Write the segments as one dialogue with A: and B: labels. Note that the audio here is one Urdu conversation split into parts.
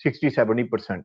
A: 60-70%।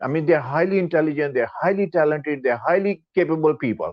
A: I mean, they're highly intelligent, they're highly talented, they're highly capable people.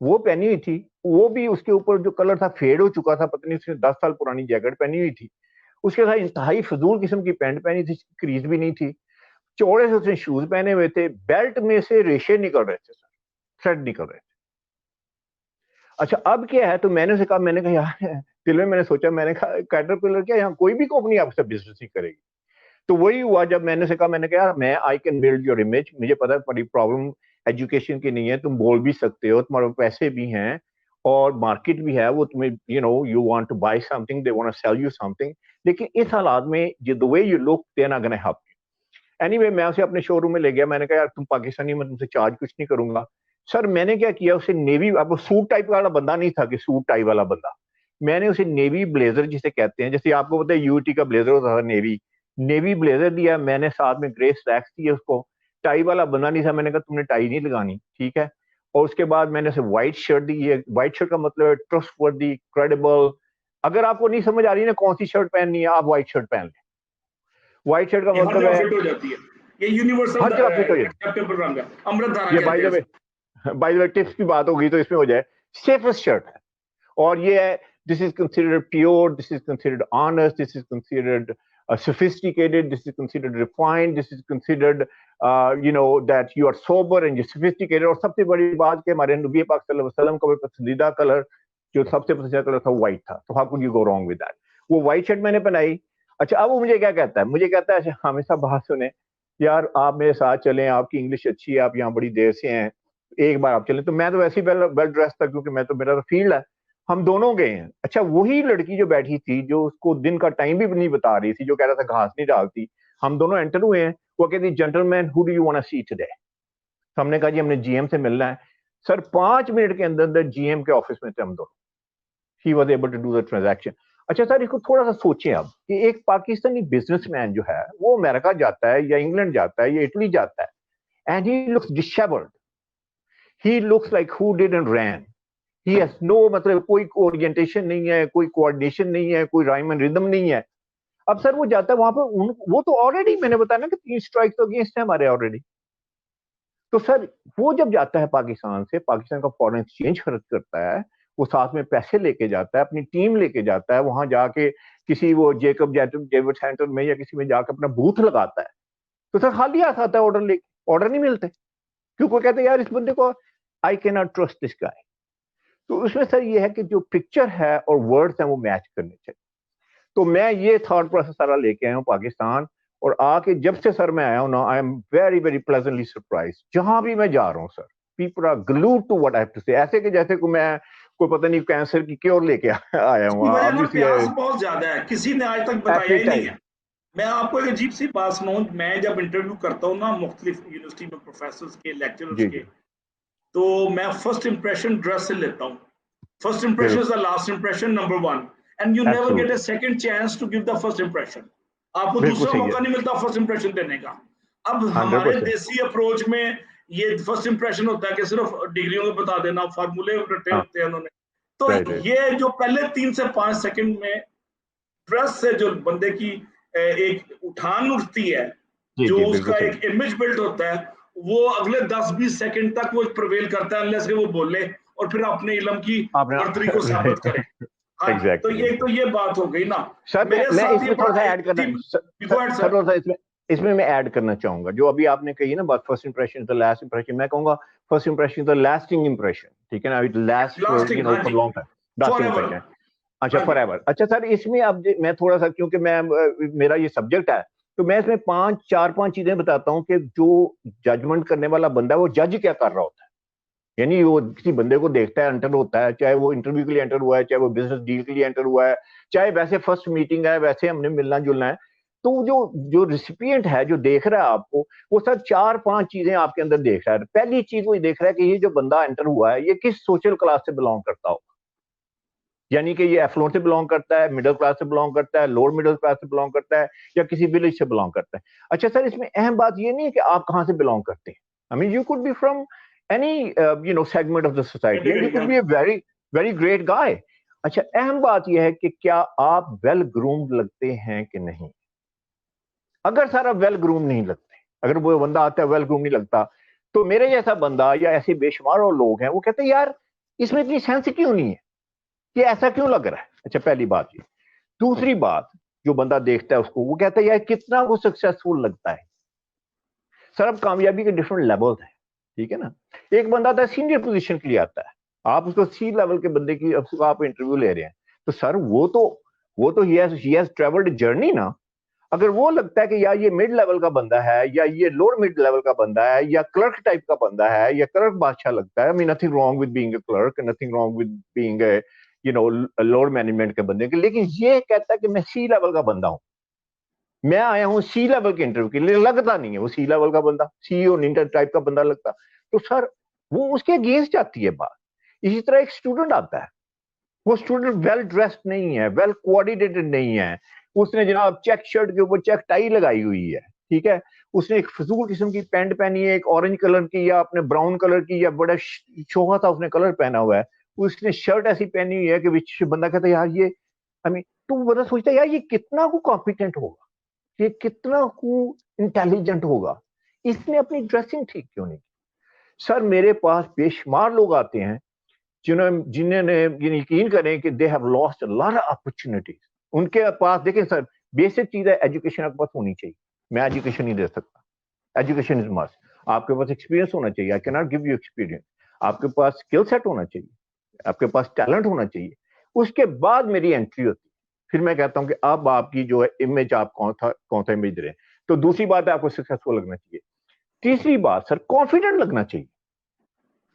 A: وہ پہنی ہوئی تھی, وہ بھی اس کے اوپر جو کلر تھا فیڈ ہو چکا تھا, پتہ نہیں اس نے 10 سال پرانی جیکٹ پہنی ہوئی تھی, اس کے ساتھ انتہائی فضول قسم کی پینٹ پہنی تھی, کریز بھی نہیں تھی, چوڑے سے اس نے شوز پہنے ہوئے تھے, بیلٹ میں سے ریشے نکل رہے تھے سر, تھریڈ نکل رہے تھے. اچھا اب کیا ہے, تو میں نے اسے کہا, میں نے کہا یار دل میں نے سوچا, میں نے کہا کیٹرپلر کیا یہاں کوئی بھی کمپنی آپ سے بزنس نہیں کرے گی. تو وہی ہوا جب میں نے اسے کہا, میں نے کہا میں I can build your image, مجھے پتا ہے بڑی پرابلم ایجوکیشن کی نہیں ہے, تم بول بھی سکتے ہو, تمہارے پیسے بھی ہیں اور مارکیٹ بھی ہے, وہ تمہیں you want to buy something, they want to sell you something, لیکن اس حالات میں the way you look they are not gonna help you. Anyway, میں اسے اپنے شو روم میں لے گیا, میں نے کہا یار تم پاکستانی, میں تم سے چارج کچھ نہیں کروں گا. سر میں نے کیا کیا, اسے نیوی, اب وہ سوٹ ٹائپ والا بندہ نہیں تھا کہ سوٹ ٹائی والا بندہ, میں نے اسے نیوی بلیزر جسے کہتے ہیں, جیسے آپ کو پتا ہے یو ٹی کا بلیزر ہوتا تھا نیوی بلیزر دیا میں نے, ساتھ میں گرے سلیکس دیے اس کو, ٹائی والا بندہ نہیں تھا, میں نے کہا تم نے ٹائی نہیں لگانی, ٹھیک ہے. اور اس کے بعد میں نے اسے وائٹ شرٹ دی ہے, وائٹ شرٹ کا مطلب ہے ٹرسٹ وردی, کریڈیبل. اگر آپ کو نہیں سمجھ آ رہی نا کون سی شرٹ پہننی ہے, آپ وائٹ شرٹ پہن لیں. وائٹ شرٹ کا مطلب ہے
B: یہ یونیورسل
A: ہر جگہ فٹ ہو جائے.
B: ایکسیپٹیبل رنگ ہے, امرت دھارا
A: یہ
B: کہتے ہیں.
A: بائی دا وے ٹپس کی بات ہوگی تو اس میں ہو جائے, سیفسٹ شرٹ ہے, اور یہ ہے this is considered pure, this is considered honest, this is considered sophisticated, this is considered refined, this is considered that you are sober and you're sophisticated. اور سب سے بڑی بات کہ ہمارے نبی پاک صلی اللہ علیہ وسلم کا پسندیدہ کلر جو سب سے پسندیدہ کلر تھا وائٹ تھا, تو how could you go wrong with that. وہ وائٹ شرٹ میں نے پہنائی. اچھا اب وہ مجھے کیا کہتا ہے, مجھے کہتا ہے اچھا ہمیں سب بات سنیں یار, آپ میرے ساتھ چلیں, آپ کی انگلش اچھی ہے, آپ یہاں بڑی دیر سے ہیں, ایک بار آپ چلیں. تو میں تو ویسے ہی ویل ڈریس تھا, کیونکہ میں تو میرا تو فیلڈ ہے, ہم دونوں گئے ہیں. اچھا وہی لڑکی جو بیٹھی تھی, جو اس کو دن کا ٹائم بھی نہیں بتا رہی تھی, جو کہہ رہا تھا گھاس نہیں ڈالتی, ہم دونوں انٹر ہوئے ہیں, وہ کہتی gentleman how do you want to see today. ہم نے کہا جی ہم نے جی ایم سے ملنا ہے. سر 5 منٹ کے اندر جی ایم کے آفس میں تھے ہم دونوں. He was able to do the transaction. اچھا سر اس کو تھوڑا سا سوچیں اب, کہ ایک پاکستانی بزنس مین جو ہے وہ امریکہ جاتا ہے یا انگلینڈ جاتا ہے یا اٹلی جاتا ہے, and he looks disabled, he looks like who didn't rain. He has no, مطلب کوئی اورینٹیشن نہیں ہے, کوئی کوآرڈینیشن نہیں ہے, کوئی رائم اینڈ ردم نہیں ہے. اب سر وہ جاتا ہے وہاں پہ, وہ تو آلریڈی میں نے بتایا نا کہ 3 اسٹرائک تو اگینسٹ ہے ہمارے آلریڈی. تو سر وہ جب جاتا ہے پاکستان سے, پاکستان کا فورن ایکسچینج خرچ کرتا ہے, وہ ساتھ میں پیسے لے کے جاتا ہے, اپنی ٹیم لے کے جاتا ہے, وہاں جا کے کسی وہ جیکب ڈیوڈ سینٹر میں یا کسی میں جا کے اپنا بوتھ لگاتا ہے, تو سر خالی ہاتھ آتا ہے آرڈر لے کے, آرڈر نہیں ملتے, کیونکہ کہتے ہیں یار اس بندے کو آئی کی ناٹ ٹرسٹ دس گائے. تو اس میں سر یہ ہے کہ جو پکچر ہے اور ورڈز ہیں وہ میچ کرنے چاہیے. تو میں یہ تھاٹ پروسیس سارا لے کے آیا ہوں پاکستان, اور آ کے جب سے سر میں آیا ہوں نا, I am very very pleasantly surprise. جہاں بھی میں جا رہا ہوں sir, people are glued to what I have to say, ایسے کہ جیسے کہ میں کوئی پتہ نہیں کینسر کی کیور لے کے آیا ہوں.
B: پیاس بہت زیادہ ہے, کسی نے آج تک بتایا ہی نہیں ہے. میں آپ کو ایک عجیب سی بات سناؤں, میں جب انٹرویو کرتا ہوں نا مختلف یونیورسٹی میں پروفیسرز کے, لیکچررز کے, تو میں فرسٹ امپریشن ڈریس سے لیتا ہوں. First impression is the last impression, number 1, and you never get a second chance to give the first impression. آپ کو دوسرا موقع نہیں ملتا فرسٹ امپریشن دینے کا. اب ہمارے دیسی اپروچ میں یہ فرسٹ امپریشن ہوتا ہے کہ صرف ڈگریوں کو بتا دینا, فارمولے رٹے ہوتے ہیں انہوں نے. تو یہ جو پہلے 3 سے 5 سیکنڈ میں ڈریس سے جو بندے کی ایک اٹھان اٹھتی ہے, جو اس کا ایک امیج بلڈ ہوتا ہے, وہ اگلے 10-20 سیکنڈ تک وہ پرویل کرتا ہے, انلیس کہ وہ بولے اور پھر اپنے علم کی برتری کو ثابت کرے. تو یہ بات ہو گئی نا.
A: اس میں ایڈ کرنا چاہوں گا جو ابھی آپ نے کہی نا بات, first impression is the last impression. میں کہوں گا first impression is the lasting impression, ٹھیک ہے نا, it last for long time, lasting impression. اچھا فار ایور. اچھا سر اس میں اب میں تھوڑا سا, کیونکہ میرا یہ سبجیکٹ ہے, تو میں اس میں 4-5 چیزیں بتاتا ہوں کہ جو ججمنٹ کرنے والا بندہ ہے وہ جج کیا کر رہا ہوتا ہے. یعنی وہ کسی بندے کو دیکھتا ہے, انٹر ہوتا ہے, چاہے وہ انٹرویو کے لیے انٹر ہوا ہے, چاہے وہ بزنس ڈیل کے لیے انٹر ہوا ہے, چاہے ویسے فرسٹ میٹنگ ہے, ویسے ہم نے ملنا جلنا ہے. تو جو ریسیپینٹ ہے جو دیکھ رہا ہے آپ کو, وہ سر 4-5 چیزیں آپ کے اندر دیکھ رہا ہے. پہلی چیز وہ دیکھ رہا ہے کہ یہ جو بندہ انٹر ہوا ہے یہ کس سوشل کلاس سے بلانگ کرتا ہو, یعنی کہ یہ ایفلون سے بلانگ کرتا ہے, مڈل کلاس سے بلانگ کرتا ہے, لوور مڈل کلاس سے بلانگ کرتا ہے, یا کسی ولیج سے بلانگ کرتا ہے. اچھا سر اس میں اہم بات یہ نہیں ہے کہ آپ کہاں سے بلانگ کرتے ہیں. I mean, you could be from any segment of the society, and you could be a very very great guy. اچھا اہم بات یہ ہے کہ کیا آپ ویل گرومڈ لگتے ہیں کہ نہیں. اگر سر آپ ویل گروم نہیں لگتے, اگر وہ بندہ آتا ہے ویل گروم نہیں لگتا, تو میرے جیسا بندہ یا ایسے بے شمار اور لوگ ہیں وہ کہتے ہیں یار اس میں اتنی سینس کیوں نہیں ہے کہ ایسا کیوں لگ رہا ہے؟ اچھا پہلی بات یہ. دوسری بات جو بندہ دیکھتا ہے اس کو وہ کہتا ہے یار کتنا وہ سکسیسفل لگتا ہے. سر اب کامیابی کے ڈفرنٹ لیول ہیں, ٹھیک ہے نا. ایک بندہ آتا ہے سینئر پوزیشن کے لیے آتا ہے, آپ اس کو سی لیول کے بندے کی آپ انٹرویو لے رہے ہیں, تو سر وہ تو ہی ہیز ٹریولڈ جرنی نا. اگر وہ لگتا ہے کہ یا یہ مڈ لیول کا بندہ ہے یا یہ لوور مڈ لیول کا بندہ ہے یا کلرک ٹائپ کا بندہ ہے یا کلرک بادشاہ لگتا ہے, nothing wrong with being a clerk, nothing wrong with being a lower management کے بندے کے, لیکن یہ کہتا ہے کہ میں سی لیول کا بندہ ہوں, میں آیا ہوں سی لیول کے انٹرویو کے لیے, لگتا نہیں ہے وہ سی لیول کا بندہ, سی او ٹائپ کا بندہ لگتا, تو سر وہ اس کے اگینسٹ آتی ہے بات. اسی طرح ایک اسٹوڈنٹ آتا ہے, وہ اسٹوڈنٹ ویل ڈریسڈ نہیں ہے, ویل کوآرڈینیٹڈ نہیں ہے, اس نے جناب چیک شرٹ کے اوپر چیک ٹائی لگائی ہوئی ہے, ٹھیک ہے, اس نے ایک فضول قسم کی پینٹ پہنی ہے, ایک اورنج کلر کی یا اپنے براؤن کلر کی یا بڑا شوہا تھا اس نے کلر پہنا ہوا ہے, اس نے شرٹ ایسی پہنی ہوئی ہے کہ بندہ کہتا ہے یار یہ تو بندہ سوچتا ہے یار یہ کتنا کو کمپیٹنٹ ہوگا, یہ کتنا کو انٹیلیجنٹ ہوگا, اس نے اپنی ڈریسنگ ٹھیک کیوں نہیں کی. سر میرے پاس بے شمار لوگ آتے ہیں جنہوں نے یقین کریں کہ they have lost a lot of opportunities. ان کے پاس دیکھیں سر بیسک چیز ہے ایجوکیشن آپ کے پاس ہونی چاہیے, میں ایجوکیشن نہیں دے سکتا, ایجوکیشن از مسٹ. آپ کے پاس ایکسپیرینس ہونا چاہیے, آئی کی ناٹ گیو یو ایکسپیرینس. آپ کے پاس اسکل سیٹ ہونا چاہیے, آپ کے پاس ٹیلنٹ ہونا چاہیے. اس کے بعد میری انٹری ہوتی ہے, پھر میں کہتا ہوں کہ اب آپ کی جو ہے امیج, آپ کون سا امیج دے رہے ہیں. تو دوسری بات ہے آپ کو سکسیسفل لگنا چاہیے. تیسری بات سر کانفیڈنٹ لگنا چاہیے.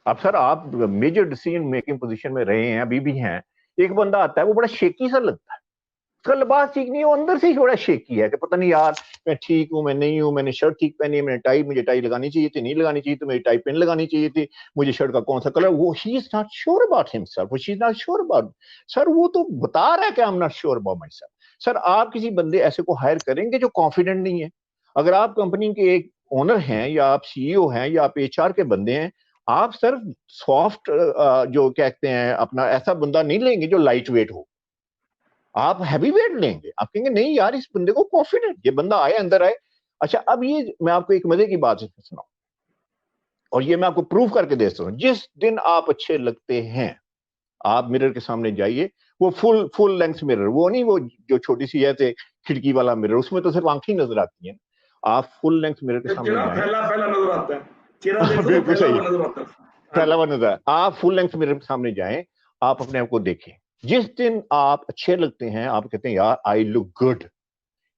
A: اب سر آپ میجر ڈیسیژن میکنگ پوزیشن میں رہے ہیں, ابھی بھی ہیں. ایک بندہ آتا ہے وہ بڑا شیکی سا لگتا ہے, اس کا لباس ٹھیک نہیں ہے, وہ اندر سے ہی تھوڑا شیکی ہے کہ پتہ نہیں یار میں ٹھیک ہوں, میں نہیں ہوں, میں نے شرٹ ٹھیک پہنی ہے, میں نے مجھے ٹائی لگانی چاہیے تھی, نہیں لگانی چاہیے تھی, میری ٹائی پن لگانی چاہیے تھی, مجھے شرٹ کا کون سا کلر, وہ he is not sure about himself, she is not sure about. Sir وہ تو بتا رہا ہے کہ I am not sure about myself. Sir آپ کسی بندے ایسے کو ہائر کریں گے جو کانفیڈنٹ نہیں ہے. اگر آپ کمپنی کے ایک اونر ہیں یا آپ سی ای او ہیں یا آپ ایچ آر کے بندے ہیں, آپ سر سافٹ جو کہتے ہیں اپنا ایسا بندہ نہیں لیں گے جو لائٹ ویٹ ہو, آپ ہیوی ویٹ لیں گے. آپ کہیں گے نہیں یار اس بندے کو کانفیڈنٹ, یہ بندہ آئے اندر آئے. اچھا اب یہ میں آپ کو ایک مزے کی بات سناؤں, اور یہ میں آپ کو پروف کر کے دیتا ہوں. جس دن آپ اچھے لگتے ہیں آپ مرر کے سامنے جائیے, وہ فل لینگتھ مرر, وہ نہیں وہ جو چھوٹی سی ہے کھڑکی والا مرر, اس میں تو صرف آنکھیں نظر آتی ہیں. آپ فل لینگتھ مرر کے سامنے جائیں,
B: پہلا نظر آتا ہے,
A: بالکل صحیح, پھیلا ہوا نظر. آپ فل لینگتھ مرر کے سامنے جائیں, آپ اپنے آپ کو دیکھیں. جس دن آپ اچھے لگتے ہیں, آپ کہتے ہیں یار آئی لک گڈ,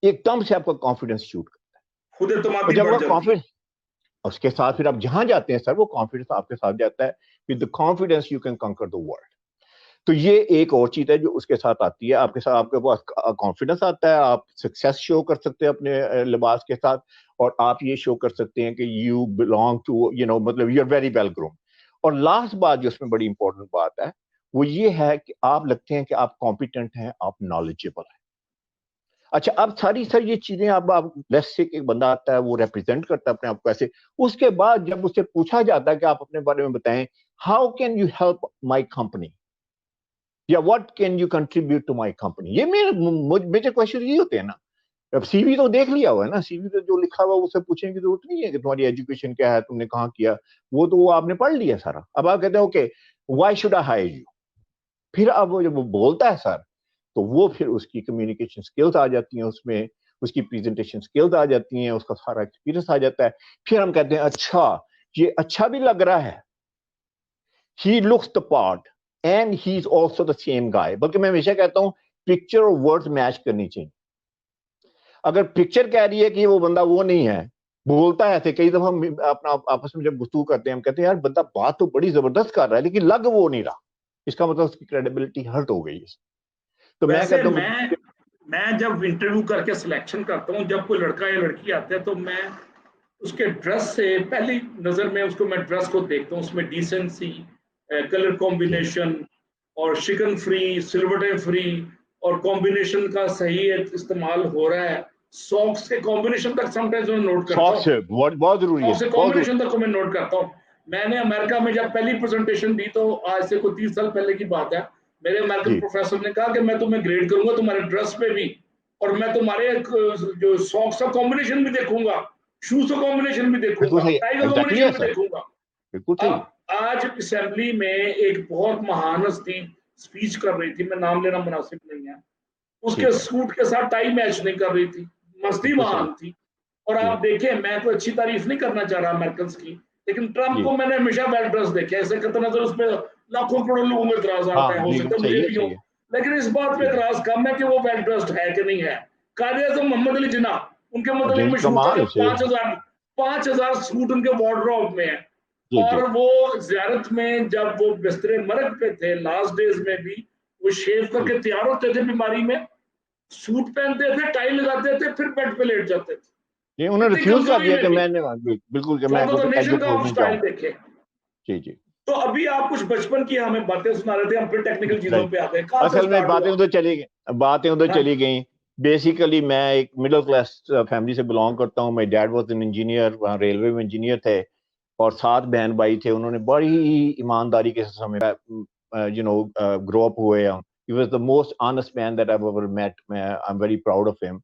A: ایک دم سے آپ کا کانفیڈنس شوٹ کرتا ہے,
B: خود اعتمادی
A: جب
B: بڑھ
A: وہ
B: جاتی ہے.
A: کانفیڈنس اس کے ساتھ پھر آپ جہاں جاتے ہیں سر وہ کانفیڈنس آپ کے ساتھ جاتا ہے. With the confidence you can conquer the world. تو یہ ایک اور چیز ہے جو اس کے ساتھ آتی ہے. آپ کے ساتھ آپ کے پاس کانفیڈنس آتا ہے, آپ سکسیس شو کر سکتے ہیں اپنے لباس کے ساتھ, اور آپ یہ شو کر سکتے ہیں کہ یو بلانگ ٹو مطلب you are very well groom. اور لاسٹ بات جو اس میں بڑی امپورٹنٹ بات ہے وہ یہ ہے کہ آپ لگتے ہیں کہ آپ کمپیٹنٹ ہیں, آپ نالجیبل ہیں. اچھا اب ساری سر یہ چیزیں اب آپ لیٹس سے ایک بندہ آتا ہے وہ ریپرزینٹ کرتا ہے اپنے آپ کو ایسے, اس کے بعد جب اس سے پوچھا جاتا ہے کہ آپ اپنے بارے میں بتائیں, how can you help my company یا what can you contribute to my company, یہ میجر کوشچن یہ ہوتے ہیں نا. اب سی وی تو دیکھ لیا ہوا ہے نا, سی وی پہ جو لکھا ہوا اس سے پوچھنے کی ضرورت نہیں ہے کہ تمہاری ایجوکیشن کیا ہے, تم نے کہاں کیا, وہ تو وہ آپ نے پڑھ لیا سارا. اب آپ کہتے ہیں okay why should I hire you, پھر اب وہ جب وہ بولتا ہے سر تو وہ پھر اس کی کمیونیکیشن اسکلز آ جاتی ہیں, اس میں اس کی پریزنٹیشن اسکلز آ جاتی ہیں, اس کا سارا ایکسپیرینس آ جاتا ہے. پھر ہم کہتے ہیں اچھا یہ اچھا بھی لگ رہا ہے, he looks the part and he's also the same guy. بلکہ میں ہمیشہ کہتا ہوں پکچر اور ورڈز میچ کرنی چاہیے. اگر پکچر کہہ رہی ہے کہ وہ بندہ وہ نہیں ہے, بولتا ہے ایسے, کئی دفعہ ہم اپنا آپس میں جب گفتگو کرتے ہیں ہم کہتے ہیں یار بندہ بات تو بڑی زبردست کر رہا ہے لیکن لگ وہ نہیں رہا, اس کا مطلب اس کی کریڈیبلٹی ہرٹ ہو گئی. تو میں کہتا ہوں
B: میں جب انٹرویو کر کے سلیکشن کرتا ہوں, جب کوئی لڑکا یا لڑکی آتا ہے تو میں اس کے ڈریس سے پہلی نظر میں اس کو میں ڈریس کو دیکھتا ہوں, اس میں ڈیسنسی, کلر کمبینیشن اور شکن فری, سلوٹے فری, اور کمبینیشن کا صحیح استعمال ہو رہا ہے. ساکس کے کمبینیشن تک سم ٹائمز میں نوٹ کرتا ہوں,
A: بہت ضروری ہے,
B: ساکس کے کمبینیشن تک میں نوٹ کرتا ہوں. میں نے امریکہ میں جب پہلی پریزنٹیشن دی تو آج سے کوئی 30 سال پہلے کی بات ہے, میرے امریکن پروفیسر نے کہا کہ میں تمہیں گریڈ کروں گا تمہارے ڈریس پہ بھی, اور میں تمہارے جو ساکس کا کمبینیشن بھی دیکھوں گا, شوز کا کمبینیشن بھی دیکھوں گا, ٹائی کا کمبینیشن بھی دیکھوں گا. آج اسمبلی میں ایک بہت مہان ہستی اسپیچ کر رہی تھی, میں نام لینا مناسب نہیں ہے, اس کے سوٹ کے ساتھ ٹائی میچ نہیں کر رہی تھی, مستی مہان تھی. اور آپ دیکھیں, میں کوئی اچھی تعریف نہیں کرنا چاہ رہا امریکنس کی, لیکن ٹرمپ کو میں نے ہمیشہ ویل ڈریس دیکھا, ایسے کرتے نظر اس پہ لاکھوں کروڑوں لوگوں میں اعتراضات ہیں, ہو سکتا ہے مجھے بھی ہو, لیکن اس بات پہ اعتراض کم ہے کہ وہ ویل ڈریسڈ ہے کہ نہیں ہے. قائد اعظم محمد علی جناح ان کے متعلق مشہور تھا کہ 5,000 سوٹ ان کے وارڈروب میں ہیں, اور وہ زیارت میں جب وہ بستر مرگ پہ تھے لاسٹ ڈیز میں بھی وہ شیو کر کے تیار ہوتے تھے, بیماری میں سوٹ پہنتے تھے, ٹائی لگاتے تھے, پھر بیڈ پہ لیٹ جاتے تھے.
A: انہوں نے ریفیوز کر دیا کہ میں نے بالکل کہ میں
B: نیشن کا آپ سٹائل دیکھیں.
A: جی جی.
B: تو ابھی آپ کچھ بچپن کی ہمیں باتیں سنا رہے تھے, ہم پھر ٹیکنیکل چیزوں پہ آتے ہیں.
A: اصل میں باتیں ادھر چلی گئیں. بیسیکلی میں ایک مڈل کلاس فیملی سے بلانگ کرتا ہوں. My dad was an engineer, وہاں ریلوے میں انجینئر تھے, اور 7 بہن بھائی تھے. انہوں نے بڑی ایمانداری کے ساتھ ہمیں گرو اپ ہوئے. He was the most honest man that I've ever met. I'm very proud of him.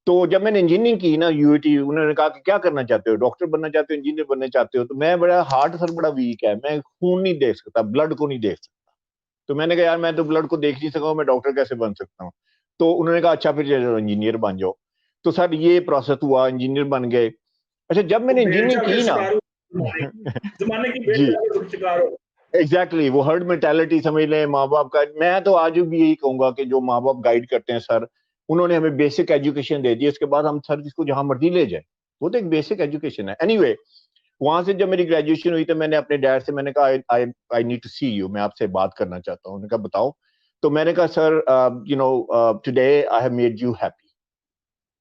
A: تو جب میں نے انجینئرنگ کی نا UIT, انہوں نے کہا کہ کیا کرنا چاہتے ہو, ڈاکٹر بننا چاہتے ہو, انجینئر بننا چاہتے ہو. تو میں بڑا ہارٹ سر بڑا ویک ہے, میں خون نہیں دیکھ سکتا, بلڈ کو نہیں دیکھ سکتا. تو میں نے کہا یار میں تو بلڈ کو دیکھ نہیں سکا ہوں, میں ڈاکٹر کیسے بن سکتا ہوں. تو انہوں نے کہا اچھا پھر انجینئر بن جاؤ. تو سر یہ پروسیس ہوا, انجینئر بن گئے. اچھا جب میں نے انجینئرنگ کی نا ایگزیکٹلی وہ ہرڈ مینٹالٹی سمجھ لیں ماں باپ کا. میں تو آج بھی یہی کہوں گا کہ جو ماں باپ گائیڈ کرتے ہیں سر, انہوں نے ہمیں بیسک ایجوکیشن دے دی, اس کے بعد ہم سر جس کو جہاں مرضی لے جائیں, وہ تو ایک بیسک ایجوکیشن ہے. اینی وے وہاں سے جب میری گریجویشن ہوئی تو میں نے اپنے ڈیڈ سے میں نے کہا I need to see you, میں آپ سے بات کرنا چاہتا ہوں. انہوں نے کہا بتاؤ. تو میں نے کہا sir today I have made you happy.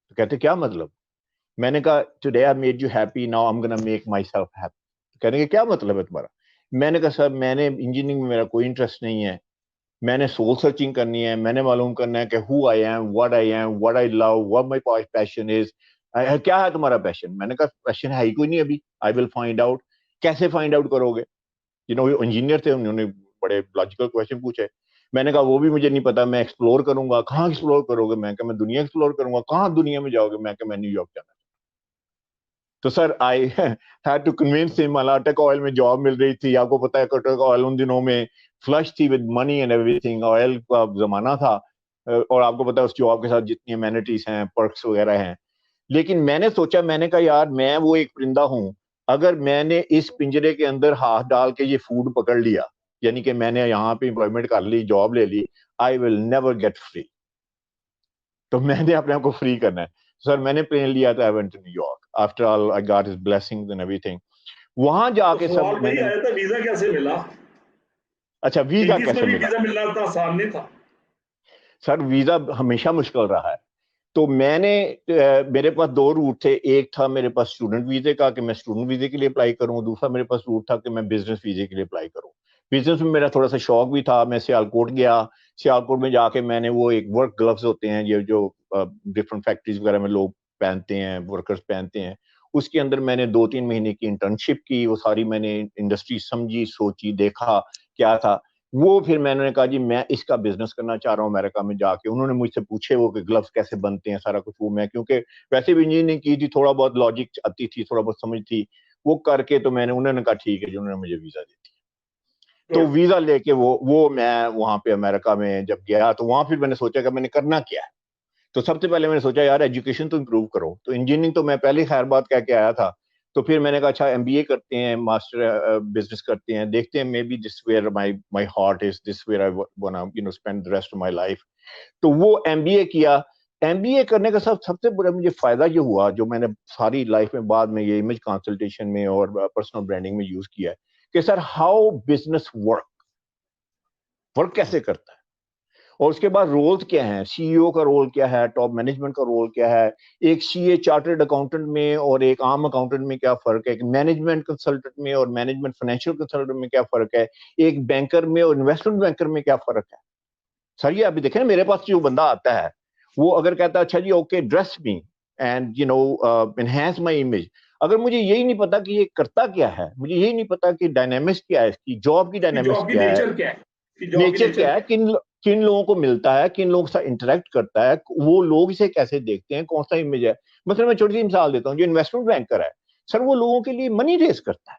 A: تو کہتے کیا مطلب؟ میں نے کہا today I made you happy, now I am gonna make myself happy. کہنے کے کیا مطلب ہے تمہارا؟ میں نے کہا سر میں نے انجینئرنگ میں میرا کوئی انٹرسٹ نہیں ہے, میں نے سول سرچنگ کرنی ہے, میں نے معلوم کرنا ہے کہ who I am, what I love, what my passion is. کیا ہے تمہارا پیشن؟ میں نے کہا پیشن ہے ہی کوئی نہیں ابھی, I will find out. کیسے فائنڈ آؤٹ کرو گے؟ انجینئر تھے, انہوں نے بڑے لاجیکل کویشچن پوچھے. میں نے کہا وہ بھی مجھے نہیں پتا, میں ایکسپلور کروں گا. کہاں ایکسپلور کرو گے؟ میں کہا میں دنیا ایکسپلور کروں گا. کہاں دنیا میں جاؤ گے؟ میں کہا میں نیو یارک جانا. تو سر آئی ہیڈ ٹو کنوینس ہم. الاٹک آئل میں جاب مل رہی تھی, آپ کو پتا ہے الاٹک آئل ان دنوں میں فلش تھی with money and every thing, oil کا زمانہ تھا, اور آپ کو پتا ہے اس جاب کے ساتھ جتنی امینٹیز ہیں, پرکس وغیرہ ہیں. لیکن میں نے سوچا, میں نے کہا یار میں وہ ایک پرندہ ہوں, اگر میں نے اس پنجرے کے اندر ہاتھ ڈال کے یہ فوڈ پکڑ لیا, یعنی کہ میں نے یہاں پہ امپلائمنٹ کر لی, جاب لے لی, آئی ول نیور گیٹ فری. تو میں نے اپنے آپ کو فری کرنا ہے. سر میں نے پلین لیا تھا, I went to New York. After all, I got his blessings and everything. وہاں جا کے سب میں نے
B: ویزا کیسے ملا؟
A: اچھا ویزا کیسے ملا؟
B: ویزا ملنا اتنا آسان نہیں تھا
A: سر, ویزا ہمیشہ مشکل رہا ہے. تو میں نے میرے پاس 2 روٹ تھے. ایک تھا میرے پاس اسٹوڈنٹ ویزے کا کہ میں اسٹوڈنٹ ویزے کے لیے اپلائی کروں, دوسرا میرے پاس روٹ تھا کہ میں بزنس ویزے کے لیے اپلائی کروں. بزنس میں میرا تھوڑا سا شوق بھی تھا. میں سیالکوٹ گیا, سیالکوٹ میں جا کے میں نے وہ ایک ورک گلوز ہوتے ہیں یہ جو ڈفرنٹ فیکٹریز وغیرہ میں لوگ پہنتے ہیں, ورکرز پہنتے ہیں, اس کے اندر میں نے 2-3 مہینے کی انٹرنشپ کی. وہ ساری میں نے انڈسٹری سمجھی, سوچی, دیکھا کیا تھا. وہ پھر میں نے کہا جی میں اس کا بزنس کرنا چاہ رہا ہوں امریکہ میں جا کے. انہوں نے مجھ سے پوچھے وہ کہ گلوز کیسے بنتے ہیں, سارا کچھ. وہ میں کیونکہ ویسے بھی انجینئرنگ کی تھی, تھوڑا بہت لاجک آتی تھی, تھوڑا بہت سمجھ تھی, وہ کر کے تو میں نے, انہوں نے کہا ٹھیک ہے جی, انہوں نے مجھے ویزا دی تھی. تو ویزا لے کے وہ میں وہاں پہ امریکہ میں جب گیا تو وہاں پھر میں نے سوچا کہ میں نے کرنا کیا ہے. تو سب سے پہلے میں نے سوچا یار ایجوکیشن تو امپروو کرو. تو انجینئرنگ تو میں پہلے خیر بات کہہ کے آیا تھا. تو پھر میں نے کہا اچھا MBA کرتے ہیں, ماسٹر بزنس کرتے ہیں, دیکھتے ہیں maybe this where my heart is, this where I wanna spend the rest of my life. تو وہ MBA کیا. MBA کرنے کا سب سے بڑا مجھے فائدہ یہ ہوا, جو میں نے ساری لائف میں بعد میں یہ امیج کنسلٹیشن میں اور پرسنل برانڈنگ میں یوز کیا ہے کہ سر ہاؤ بزنس ورک کیسے کرتا ہے, اور اس کے بعد رولز کیا ہیں, CEO کا رول کیا ہے, ٹاپ مینجمنٹ کا رول کیا ہے, ایک CA چارٹرڈ اکاؤنٹنٹ میں اور ایک عام اکاؤنٹنٹ میں کیا فرق ہے, ایک مینجمنٹ کنسلٹنٹ میں اور مینجمنٹ فائنینشیل کنسلٹنٹ میں کیا فرق ہے, ایک بینکر میں اور انویسٹمنٹ بینکر میں کیا فرق ہے. سر یہ ابھی دیکھیں میرے پاس جو بندہ آتا ہے وہ اگر کہتا ہے اچھا جی okay dress me and enhance my image, اگر مجھے یہی نہیں پتا کہ یہ کرتا کیا ہے, مجھے یہی نہیں پتا کہ ڈائنامکس کیا ہے, اس کی جاب کی ڈائنامکس کیا ہے, نیچر کیا ہے, کن لوگوں کو ملتا ہے, کن لوگوں کے ساتھ انٹریکٹ کرتا ہے, وہ لوگ اسے کیسے دیکھتے ہیں, کون سا امیج ہے. مثلا میں چھوٹی سی مثال دیتا ہوں, جو انویسٹمنٹ بینکر ہے سر وہ لوگوں کے لیے منی ریز کرتا ہے.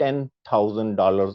A: $10,000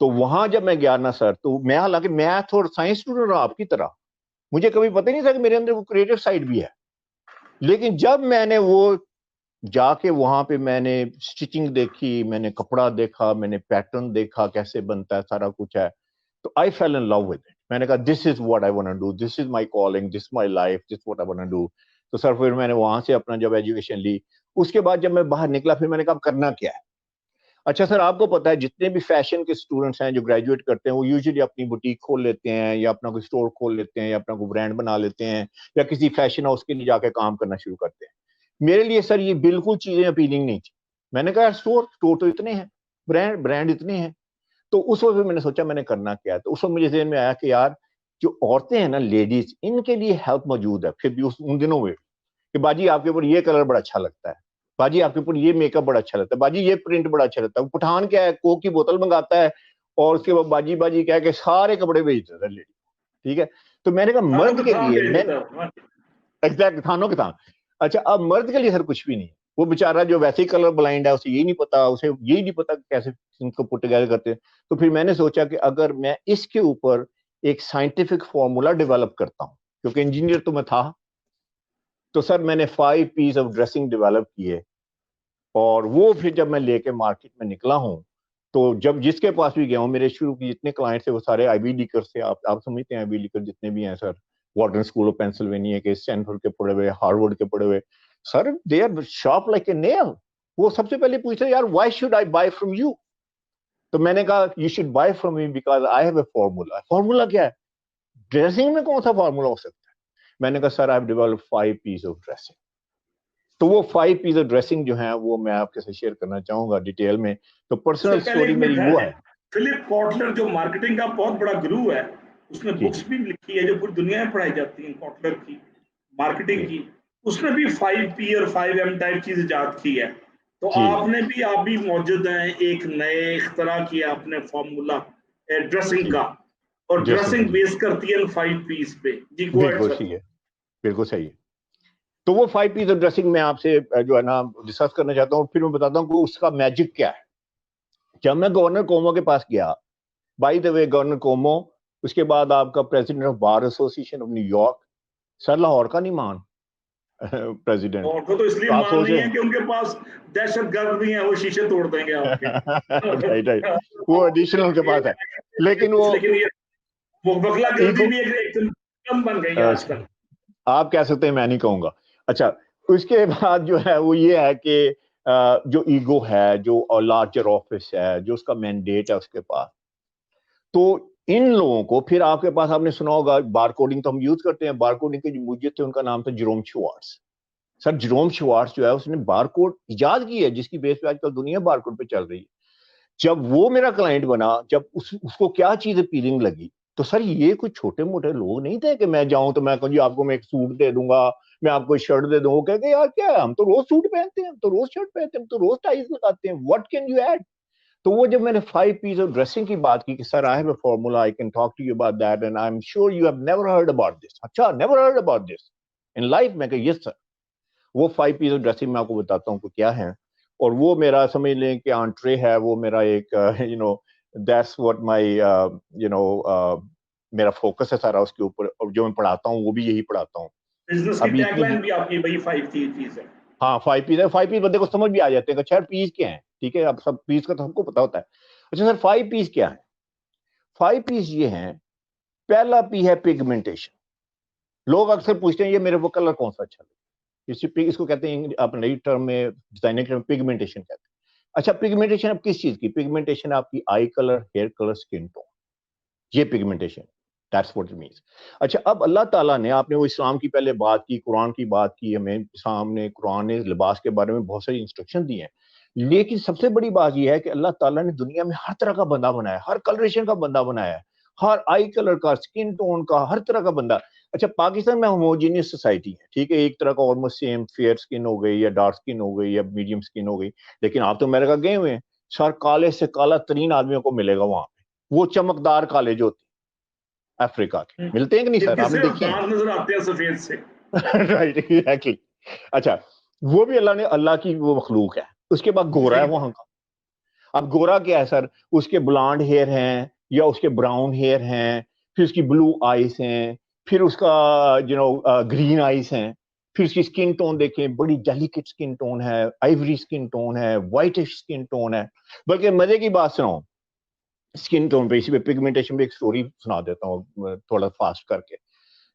A: تو وہاں جب میں گیا نا سر, تو میں حالانکہ میتھ اور سائنس اسٹوڈنٹ ہوں آپ کی طرح, مجھے کبھی پتہ نہیں تھا کہ میرے اندر وہ کریٹو سائڈ بھی ہے. لیکن جب میں نے وہ جا کے وہاں پہ میں نے اسٹچنگ دیکھی, میں نے کپڑا دیکھا, میں نے پیٹرن دیکھا کیسے بنتا ہے, سارا کچھ ہے, تو آئی فیل ان لو ود اٹ. میں نے کہا this is what I want to do, this is my calling, this my life, this what I want to do. تو سر پھر میں نے وہاں سے اپنا جب ایجوکیشن لی, اس کے بعد جب میں باہر نکلا پھر میں نے کہا کرنا کیا ہے. اچھا سر, آپ کو پتا ہے جتنے بھی فیشن کے اسٹوڈنٹس ہیں جو گریجویٹ کرتے ہیں وہ یوزلی اپنی بوٹیک کھول لیتے ہیں, یا اپنا کوئی اسٹور کھول لیتے ہیں, یا اپنا کوئی برانڈ بنا لیتے ہیں, یا کسی فیشن ہاؤس کے لیے جا کے کام کرنا شروع کرتے ہیں. میرے لیے سر یہ بالکل چیزیں اپیلنگ نہیں تھی. میں نے کہا اسٹور تو اتنے ہیں, برانڈ اتنے ہیں. تو اس وقت میں نے سوچا میں نے کرنا کیا. تو اس وقت مجھے ذہن میں آیا کہ یار جو عورتیں ہیں نا, لیڈیز, ان کے لیے ہیلپ موجود ہے. پھر بھی ان دنوں میں کہ باجی آپ کے اوپر یہ کلر بڑا اچھا لگتا ہے, باجی آپ کے اوپر یہ میک اپ بڑا اچھا لگتا ہے, باجی یہ پرنٹ بڑا اچھا لگتا ہے. پٹھان کیا ہے, کوک کی بوتل منگاتا ہے اور اس کے بعد باجی کہہ کے سارے کپڑے بیچتا ہے لیڈی. ٹھیک ہے, تو میں نے کہا مرد کے لیے میں ایگزیکٹ تھانوں کے تھان. اچھا اب مرد کے لیے سر کچھ بھی نہیں. وہ بیچارہ جو ویسے ہی کلر بلائنڈ ہے, اسے یہی نہیں پتا, اسے یہی نہیں پتا کیسے ان کو پٹ ٹوگیدر کرتے ہیں. تو پھر میں نے سوچا کہ اگر میں اس کے اوپر ایک سائنٹیفک فارمولا ڈیولپ کرتا ہوں, کیونکہ انجینئر تو میں تھا, تو سر میں نے 5 پیس آف ڈریسنگ ڈیولپ کیے. اور وہ پھر جب میں لے کے مارکیٹ میں نکلا ہوں, تو جب جس کے پاس بھی گیا ہوں, میرے شروع کی جتنے کلائنٹ تھے وہ سارے آئی بی لیکر سے. آپ سمجھتے ہیں آئی بی لیکر جتنے بھی ہیں sir, Wharton school of Pennsylvania کے, اسٹینفورڈ کے پڑھے ہوئے, ہارورڈ کے پڑھے ہوئے, sir they are sharp like a nail. وہ سب سے پہلے پوچھتے یار why should I buy from you. تو میں نے کہا you should buy from me because I have a formula. Formula کیا ہے, ڈریسنگ میں کون سا فارمولا ہو سکتا ہے. میں نے کہا sir I have developed 5 piece of dressing. تو وہ 5 پیس آف ڈریسنگ جو ہیں وہ میں آپ کے ساتھ شیئر کرنا چاہوں گا ڈیٹیل میں. تو پرسنل سٹوری میری وہ ہے.
B: فلپ کاٹلر جو مارکیٹنگ کا بہت بڑا گرو ہے, اس نے بکس بھی لکھی ہے جو پوری دنیا میں پڑھائی جاتی ہیں کاٹلر کی مارکیٹنگ کی. اس نے بھی 5P اور 5M ٹائپ چیز ایجاد کی ہے. تو آپ بھی موجود ہیں, ایک نئے اختراع کیا آپ نے فارمولا ڈریسنگ کا, اور ڈریسنگ بیس کرتی ہے 5 پیس پہ. جی
A: بالکل صحیح ہے. تو وہ 5 پیس آف ڈریسنگ میں آپ سے جو ہے نا ڈسکس کرنا چاہتا ہوں. پھر میں بتاتا ہوں کہ اس کا میجک کیا ہے. جب میں گورنر کومو کے پاس گیا, by the way governor Cuomo, اس کے بعد آپ کا president of bar association of New York, sir Lahore کا نہیں مان پریزیڈنٹ.
B: اور تو اس لیے مان نہیں ہے کہ ان کے پاس دہشت گرد بھی ہیں, وہ شیشے توڑ دیں گے آپ کے.
A: وہ ایڈیشنل ان کے پاس ہے, لیکن وہ
B: بخلا گردی بھی ایک کم بن گئی ہے آج کل.
A: آپ کہہ سکتے ہیں, میں نہیں کہوں گا. اچھا اس کے بعد جو ہے وہ یہ ہے کہ جو ایگو ہے, جو لارجر آفس ہے, جو اس کا مینڈیٹ ہے اس کے پاس, تو ان لوگوں کو پھر آپ کے پاس, آپ نے سنا ہوگا بار کوڈنگ تو ہم یوز کرتے ہیں, بار کوڈنگ کے جو موجود تھے ان کا نام تھا جروم شوارٹز. سر جروم شوارٹز جو ہے اس نے بار کوڈ ایجاد کی ہے, جس کی بیس پہ آج کل دنیا بار کوڈ پہ چل رہی ہے. جب وہ میرا کلائنٹ بنا, جب اس کو کیا چیز اپیلنگ لگی, تو سر یہ کوئی چھوٹے موٹے لوگ نہیں تھے کہ میں جاؤں تو میں کہوں جی آپ کو میں ایک سوٹ دے دوں گا, میں آپ کو شرٹ دے دوں. وہ کہتے ہیں یار کیا ہے, ہم تو روز سوٹ پہنتے ہیں, ہم تو روز شرٹ پہنتے ہیں, ہم تو روز ٹائز لگاتے ہیں, واٹ کین یو ایڈ. تو وہ جب میں نے 5 پیس آف ڈریسنگ کی بات کی کہ sir I have a formula, I can talk to you about that and I am sure you have never heard about this. اچھا never heard about this in life. میں کہ یس سر. وہ 5 پیس آف ڈریسنگ میں آپ کو بتاتا ہوں کہ کیا ہے, اور وہ میرا سمجھ لیں کہ انٹرے ہے, وہ میرا ایک دیٹس واٹ مائی میرا فوکس ہے سارا اس کے اوپر, اور جو میں پڑھاتا ہوں وہ بھی یہی پڑھاتا ہوں.
B: بزنس کی ٹیگ لائن بھی آپ کی بھائی 5 چیز ہے.
A: ہاں 5 پیس ہے. 5 پیس بندے کو سمجھ بھی آ جاتے ہیں کہ اچھا پیس کیا ہے. ٹھیک ہے, اب سب پیس کا تو ہم کو پتا ہوتا ہے. اچھا سر 5 پیس کیا ہے. 5 پیس یہ ہیں, پہلا پی ہے پگمنٹیشن. لوگ اکثر پوچھتے ہیں یہ میرے کو کلر کون سا اچھا لگتا ہے, اس کو کہتے ہیں آپ نئی ٹرم میں ڈیزائننگ ٹرم پگمنٹیشن کہتے ہیں. اچھا پگمنٹیشن اب کس چیز کی پگمنٹیشن؟ آپ کی eye colour, hair colour, skin tone, یہ pigmentation. That's what it means. اچھا اب اللہ تعالیٰ نے, آپ نے وہ اسلام کی پہلے بات کی, قرآن کی بات کی, ہمیں اسلام نے, قرآن نے لباس کے بارے میں بہت ساری انسٹرکشن دی ہیں. لیکن سب سے بڑی بات یہ ہے کہ اللہ تعالیٰ نے دنیا میں ہر طرح کا بندہ بنایا, ہر کلریشن کا بندہ بنایا ہے, ہر آئی کلر کا, اسکن ٹون کا, ہر طرح کا بندہ. اچھا پاکستان میں ہوموجینس سوسائٹی ہے, ٹھیک ہے, ایک طرح کا آلموسٹ سیم, فیئر اسکن ہو گئی یا ڈارک اسکن ہو گئی یا میڈیم اسکن ہو گئی. لیکن آپ تو امریکہ گئے ہوئے ہیں, سر کالے سے کالا ترین آدمیوں کو ملے گا وہاں پہ, وہ چمکدار کالے جو ہوتے افریقہ کے ملتے ہیں کہ نہیں سر؟ آپ نے دیکھے
B: نظر آتے ہیں سفید سے.
A: Right exactly. اچھا وہ بھی اللہ کی وہ مخلوق ہے. اس کے بعد گورا ہے وہاں کا. اب گورا کیا ہے سر؟ اس کے بلانڈ ہیئر ہیں یا اس کے براؤن ہیئر ہیں، پھر اس کی بلو آئیز ہیں، پھر اس کا گرین آئیز ہیں، پھر اس کی سکن ٹون دیکھیں، بڑی ڈیلیکیٹ سکن ٹون ہے، آئیوری سکن ٹون ہے، وائٹش سکن ٹون ہے. بلکہ مزے کی بات سناؤں سکن ٹون پہ، اسی پہ پگمنٹیشن پہ ایک سٹوری سنا دیتا ہوں تھوڑا فاسٹ کر کے.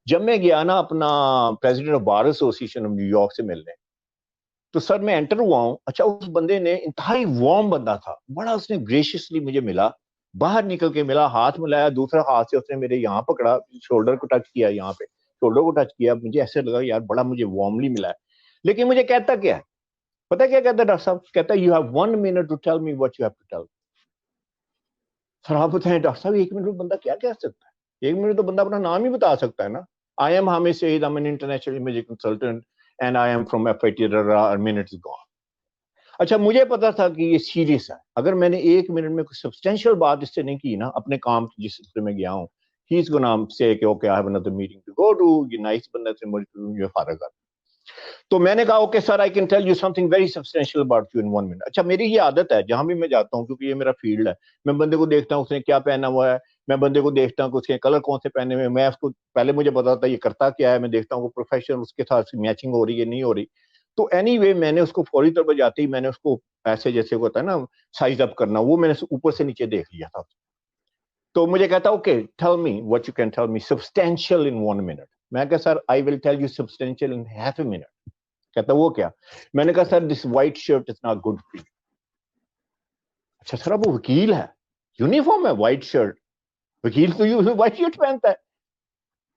A: جب میں گیا نا اپنا president of bar association of New York سے ملنے، تو سر میں انٹر ہوا ہوں. اچھا اس بندے نے انتہائی وارم بندہ تھا، بڑا اس نے گریشیسلی مجھے ملا، باہر نکل کے ملا، ہاتھ ملایا، دوسرا ہاتھ سے اس نے میرے یہاں پکڑا، شولڈر کو ٹچ کیا، یہاں پہ شولڈر کو ٹچ کیا. مجھے ایسے لگا یار بڑا مجھے وارملی ملا ہے. لیکن مجھے کہتا کیا ہے پتا کیا کہتا ہے ڈاکٹر صاحب؟ کہتا ہے you have 1 minute to tell me what you have to tell. Sir آپ بتائیں ڈاکٹر صاحب 1 منٹ میں بندہ کیا کہہ سکتا ہے؟ 1 منٹ تو بندہ اپنا نام ہی بتا سکتا ہے نا. I am Hamid Saeed, I'm an international imaging consultant and I am from FIT. Minutes gone. اچھا مجھے پتا تھا کہ یہ سیریس ہے. اگر میں نے 1 منٹ میں کوئی سبسٹینشیل بات اس سے نہیں کی نا اپنے کام کی جس سے میں گیا ہوں، ہی از گونا سے کہ okay I have another meeting to go to. یہ نائس بندہ سے مجھے فارغ کر. تو میں نے کہا okay sir I can tell you something very substantial about you in 1 minute. اچھا میری یہ عادت ہے جہاں بھی میں جاتا ہوں، کیونکہ یہ میرا فیلڈ ہے، میں بندے کو دیکھتا ہوں اس نے کیا پہنا ہوا ہے، میں بندے کو دیکھتا ہوں کہ اس کے کلر کون سے پہنے ہوئے، میں اس کو پہلے مجھے پتا تھا یہ کرتا کیا ہے، میں دیکھتا ہوں کہ پروفیشن اس کے ساتھ میچنگ ہو رہی ہے نہیں ہو رہی. تو اینی وے میں نے اس کو فوری طور پر جاتے ہی میں نے اس کو ایسے جیسے ہوتا ہے نا سائز اپ کرنا، وہ میں نے اوپر سے نیچے دیکھ لیا تھا. تو مجھے کہتا okay tell me what you can tell me substantial in 1 minute. میں کہا sir I will tell you substantial in half a minute. کہتا وہ کیا؟ میں نے کہا sir this white shirt is not good for you. اچھا سر اب وہ وکیل ہے، یونیفارم ہے وائٹ شرٹ، وکیل تو وائٹ شرٹ پہنتا ہے.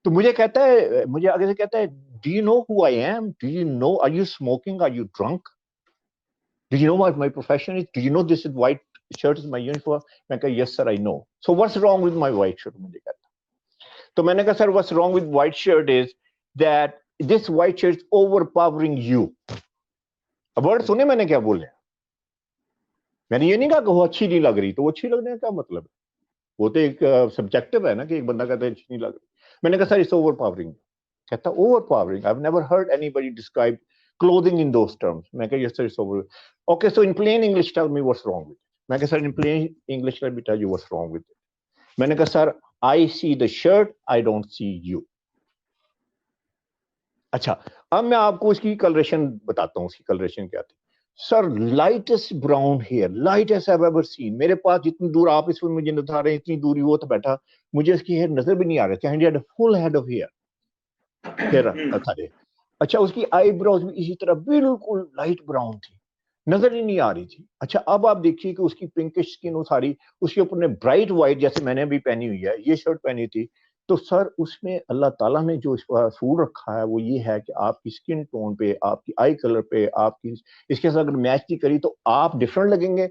A: تو مجھے کہتا ہے، مجھے آگے سے کہتا ہے do you know who I am, do you know are you smoking, are you drink, do you know what my profession is, do you know this is white shirt is my uniform. میں کہا yes sir I know. So what's wrong with my white shirt? مجھے کہتا. تو میں نے کہا sir what's wrong with white shirt is that this white shirt is overpowering you. Word سنے میں نے کیا بولے؟ میں نے یہ نہیں کہا کہ وہ اچھی نہیں لگ رہی. تو وہ اچھی لگنے کا کیا مطلب ہے؟ وہ تو ایک سبجیکٹو ہے نا کہ ایک بندہ کہتا ہے اچھی نہیں لگ رہی. میں نے کہا سر اٹس اوور پاورنگ. کہتا overpowering, I have never heard anybody describe clothing in those terms. میں کہا yes sir it's over. Okay so in plain English tell me what's wrong with. میں کہا sir in plain English let me tell you what's wrong with. میں نے کہا sir I see the shirt I don't see you. اچھا اب میں آپ کو اس کی کلریشن بتاتا ہوں. اس کی کلریشن کیا تھی sir? Lightest brown hair, lightest eye ever seen. میرے پاس جتنی دور آپ اس وقت مجھے نظر آ رہے ہیں اتنی دوری وہ تو بیٹھا، مجھے اس کی ہیئر نظر بھی نہیں آ رہا تھا. He had a full head of hair تھا. اچھا اس کی آئی براؤز بھی اسی طرح بالکل لائٹ براؤن تھی، نظر ہی نہیں آ رہی تھی. اچھا اب آپ دیکھیے کہ اس کی پنکش اسکن وہ ساری، اس کے اوپر نے برائٹ وائٹ جیسے میں نے بھی پہنی ہوئی ہے یہ شرٹ پہنی تھی. تو سر اس میں اللہ تعالیٰ نے جو اس کا اصول رکھا ہے وہ یہ ہے کہ آپ کی سکن ٹون پہ، آپ کی آئی کلر پہ، آپ کی اس کے ساتھ اگر میچ نہیں کری تو آپ ڈفرنٹ لگیں گے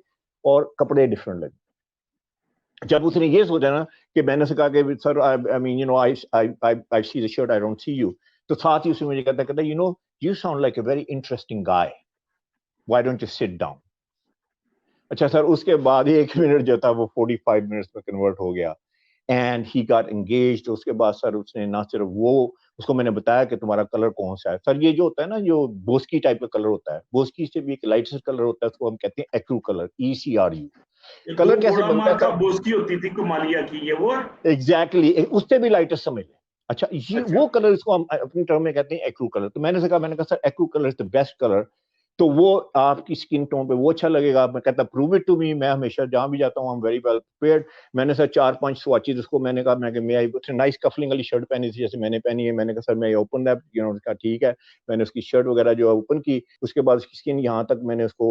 A: اور کپڑے ڈفرنٹ لگیں گے. جب اس نے یہ سوچا نا کہ میں نے کہا کہ sir I mean you know I see the shirt I don't see you, تو ساتھ ہی اس نے مجھے کہتا you know you sound like a very interesting guy, why don't you sit down. اچھا سر اس کے بعد 1 منٹ جو تھا وہ 45 منٹس میں کنورٹ ہو گیا اینڈ ہی گاٹ انگیجڈ. اس کے بعد سر اس نے نہ صرف وہ، اس کو میں نے بتایا کہ تمہارا کلر کون سا ہے. سر یہ جو ہوتا ہے نا جو بوسکی ٹائپ کا کلر ہوتا ہے، بوسکی سے بھی ایک لائٹسٹ کلر ہوتا ہے، اس کو ہم کہتے ہیں ایکرو کلر، ECRU. کلر کیسے بنتا تھا؟
B: بوسکی ہوتی تھی کمالیا کی، یہ وہ
A: ایگزیکٹلی اس سے بھی لائٹسٹ سمجھ لیں. اچھا یہ وہ کلر اس کو ہم اپنی ٹرم میں کہتے ہیں ایکرو کلر. تو میں نے کہا sir ecru colour is the best colour, تو وہ آپ کی سکن ٹون پہ وہ اچھا لگے گا. میں کہتا پروو اٹ ٹو می. میں ہمیشہ جہاں بھی جاتا ہوں I'm very well prepared. میں نے سر 4-5 سواچز اس کو میں نے کہا میں کہ نائس کفلنگ والی شرٹ پہنی تھی جیسے میں نے پہنی ہے. میں نے کہا سر میں اوپن دیٹ یو نو، کہا ٹھیک ہے. میں نے اس کی شرٹ وغیرہ جو ہے اوپن کی، اس کے بعد اس کی سکن یہاں تک میں نے اس کو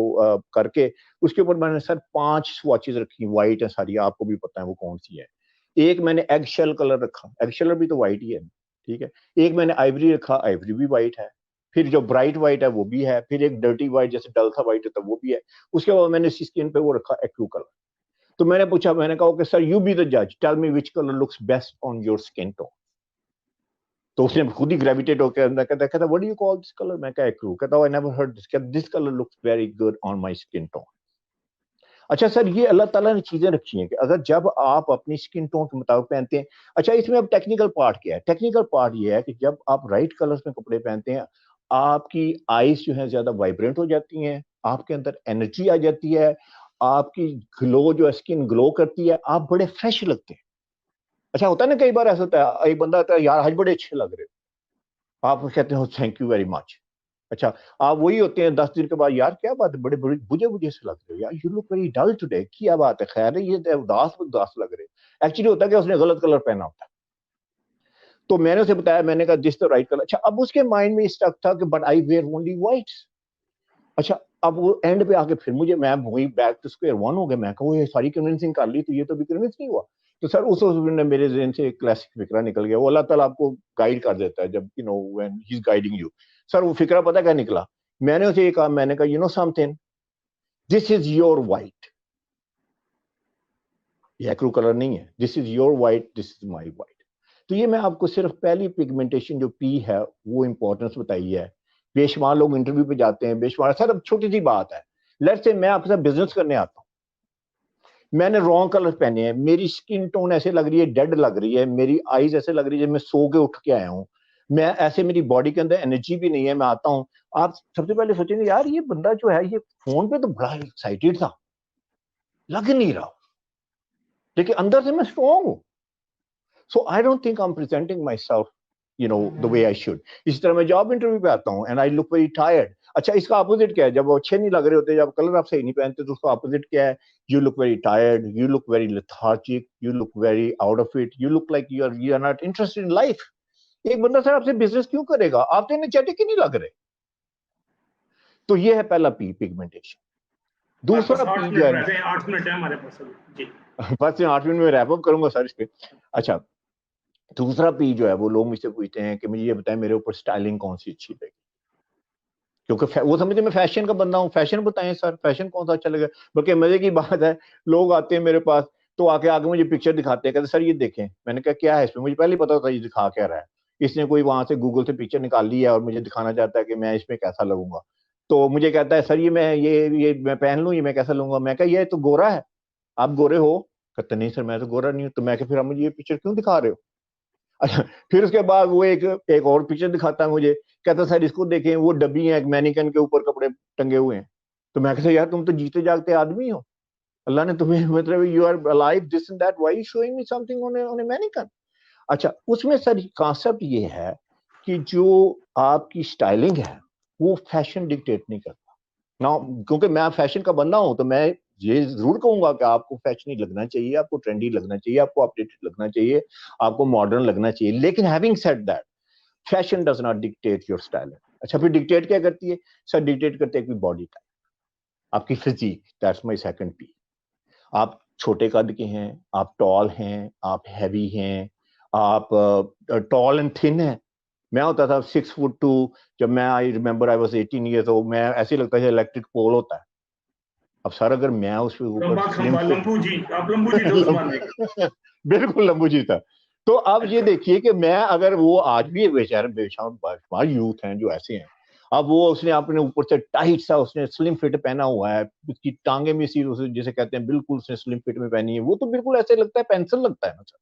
A: کر کے اس کے اوپر میں نے سر 5 سواچز رکھی، وائٹ ہے ساری، آپ کو بھی پتہ ہے وہ کون سی ہے. ایک میں نے ایگ شیل کلر رکھا، ایگ شیل بھی تو وائٹ ہی ہے ٹھیک ہے. ایک میں نے آئیوری رکھا، آئیوری بھی وائٹ ہے. پھر جو برائٹ وائٹ ہے وہ بھی ہے. پھر ایک ڈرٹی وائٹ جیسے ڈل سا وائٹ ہوتا ہے وہ بھی ہے. اس کے بعد میں نے اس کی اسکن پہ وہ رکھا ایکرو کلر. تو میں نے پوچھا، میں نے کہا okay sir you be the جج، tell me which colour looks best on your skin tone. تو اس نے خود ہی گریویٹیٹ ہو کے اندر کہتا what do you call this color؟ میں کہا ایکرو. کہتا I never heard this. کہتا this color looks very good on my skin tone. اچھا سر یہ اللہ تعالیٰ نے چیزیں رکھی ہیں کہ اگر جب آپ اپنی سکن ٹون کے مطابق پہنتے ہیں. اچھا اس میں اب ٹیکنیکل پارٹ کیا ہے؟ ٹیکنیکل پارٹ یہ ہے کہ جب آپ رائٹ کلرز میں کپڑے پہنتے ہیں آپ کی آئیز جو ہیں زیادہ وائبرنٹ ہو جاتی ہیں، آپ کے اندر انرجی آ جاتی ہے، آپ کی گلو جو اسکن گلو کرتی ہے, آپ بڑے فریش لگتے ہیں. اچھا ہوتا ہے نا کئی بار ایسا ہوتا ہے, ایک بندہ ہوتا ہے یار آج بڑے اچھے لگ رہے ہو, آپ کہتے ہیں تھینک یو ویری مچ. اچھا آپ وہی ہوتے ہیں 10 دن کے بعد, یار کیا بات ہے بڑے بڑے بجے سے لگ رہے ہو, یار you look very dull today, کیا بات ہے, خیر ہے, یہ اداس لگ رہے. ایکچولی ہوتا ہے کہ اس نے غلط کلر پہنا ہوتا ہے. تو میں نے اسے بتایا, میں نے کہا دس دا رائٹ کلر. اچھا اب اس کے مائنڈ میں اسٹک تھا کہ but I wear only whites. اچھا اب وہ اینڈ پہ آ کے پھر مجھے, میں وہی بیک ٹو اسکوئر ون ہو گیا. میں کہا وہ یہ ساری کنونسنگ کر لی تو یہ تو بھی کنونس نہیں ہوا. تو سر اس نے میرے ذہن سے ایک کلاسک فکرہ نکل گیا. وہ اللہ تعالیٰ آپ کو گائیڈ کر دیتا ہے جب you know when he is guiding you. Sir وہ فکرہ پتہ کیا نکلا, میں نے اسے یہ کہا, میں نے کہا you know something, this is your white, یہ ایکرو کلر نہیں ہے, this is your white, this is my white. تو یہ میں آپ کو صرف پہلی پگمنٹیشن جو پی ہے وہ امپورٹنس بتائی ہے. بے شمار لوگ انٹرویو پہ جاتے ہیں, بے شمار, سر اب چھوٹی سی بات ہے, لیٹس سے میں آپ کے ساتھ بزنس کرنے آتا ہوں, میں نے رانگ کلر پہنے ہیں, میری سکن ٹون ایسے لگ رہی ہے ڈیڈ لگ رہی ہے, میری آئیز ایسے لگ رہی ہے جب میں سو کے اٹھ کے آیا ہوں, میں ایسے, میری باڈی کے اندر انرجی بھی نہیں ہے, میں آتا ہوں, آپ سب سے پہلے سوچیں گے یار یہ بندہ جو ہے یہ فون پہ تو بڑا ایکسائٹیڈ تھا, لگ نہیں رہا, لیکن اندر سے میں اسٹرانگ ہوں. So I don't think I am presenting myself you know the way I should. اسی طرح میں جاب انٹرویو پہ آتا ہوں and I look very tired. اچھا اس کا اپوزٹ کیا ہے, جب وہ اچھے نہیں لگ رہے ہوتے, جب کلر آپ صحیح نہیں پہنتے تو اس کا اپوزٹ کیا ہے, you look very tired, you look very lethargic, you look very out of it, you look like you are not interested in life. ایک بندہ سر آپ سے بزنس کیوں کرے گا, آپ تو انرجیٹک ہی نہیں لگ رہے. تو یہ ہے پہلا پی, پگمنٹیشن. دوسرا پی جو ہے,
B: 8 منٹ ہے ہمارے پاس جی,
A: بس 8 منٹ میں ریپ اپ کروں گا سر اس پہ. اچھا دوسرا پی جو ہے, وہ لوگ مجھ سے پوچھتے ہیں کہ مجھے یہ بتائیں میرے اوپر سٹائلنگ کون سی اچھی لگے, کیونکہ وہ سمجھتے میں فیشن کا بندہ ہوں. فیشن بتائیں سر, فیشن کون سا اچھا لگے. بلکہ مزے کی بات ہے, لوگ آتے ہیں میرے پاس تو آگے مجھے پکچر دکھاتے ہیں, کہتے سر یہ دیکھیں. میں نے کہا کیا ہے اس میں, مجھے پہلے پتا ہوتا ہے یہ دکھا کیا رہا ہے, اس نے کوئی وہاں سے گوگل سے پکچر نکال لی ہے اور مجھے دکھانا چاہتا ہے کہ میں اس میں کیسا لگوں گا. تو مجھے کہتا ہے سر یہ میں پہن لوں, یہ میں کیسا لوں گا. میں کہا یہ تو گورا ہے, آپ گورے ہو. کہتے نہیں سر میں تو گورا نہیں ہوں. تو میں کہ پھر آپ مجھے یہ پکچر کیوں دکھا رہے ہو. اچھا پھر اس کے بعد وہ ایک اور پکچر دکھاتا ہے مجھے, کہتا سر اس کو دیکھیں, وہ ڈبی ہیں ایک مینیکن کے اوپر کپڑے ٹنگے ہوئے ہیں. تو میں کہتا یار تم تو جیتے جاگتے آدمی ہو, اللہ نے تمہیں مطلب you are alive this and that, why showing me something on a mannequin. اچھا اس میں سر کانسیپٹ یہ ہے کہ جو آپ کی سٹائلنگ ہے وہ فیشن ڈکٹیٹ نہیں کرتا. نا کیونکہ میں فیشن کا بندہ ہوں تو میں یہ ضرور کہوں گا کہ آپ کو فیشنی لگنا چاہیے, آپ کو ٹرینڈی لگنا چاہیے, آپ کو اپڈیٹڈ لگنا چاہیے, آپ کو ماڈرن لگنا چاہیے. لیکن having said that, fashion does not dictate your style. اچھا پھر ڈکٹیٹ کیا کرتی ہے سر, ڈکٹیٹ کرتے ہیں باڈی ٹائپ, آپ کی physique, that's my second P. آپ چھوٹے قد کے ہیں, آپ ٹال ہیں, آپ ہیوی ہیں, آپ ٹال اینڈ تھن ہیں. میں ہوتا تھا 6'2", جب میں I remember I was 18 years old, میں ایسے لگتا ہے الیکٹرک پول ہوتا ہے. اب سر اگر میں اس پہ بالکل لمبو جی تھا. تو اب یہ دیکھیے کہ میں اگر وہ آج بھی بیشمار یوتھ ہیں جو ایسے ہیں, اب وہ اس نے اپنے اوپر سے ٹائٹ سا اس نے سلم فٹ پہنا ہوا ہے, اس کی ٹانگیں بھی سی جسے کہتے ہیں بالکل اس نے سلم فٹ میں پہنی ہے, وہ تو بالکل ایسے لگتا ہے پینسل لگتا ہے نا سر.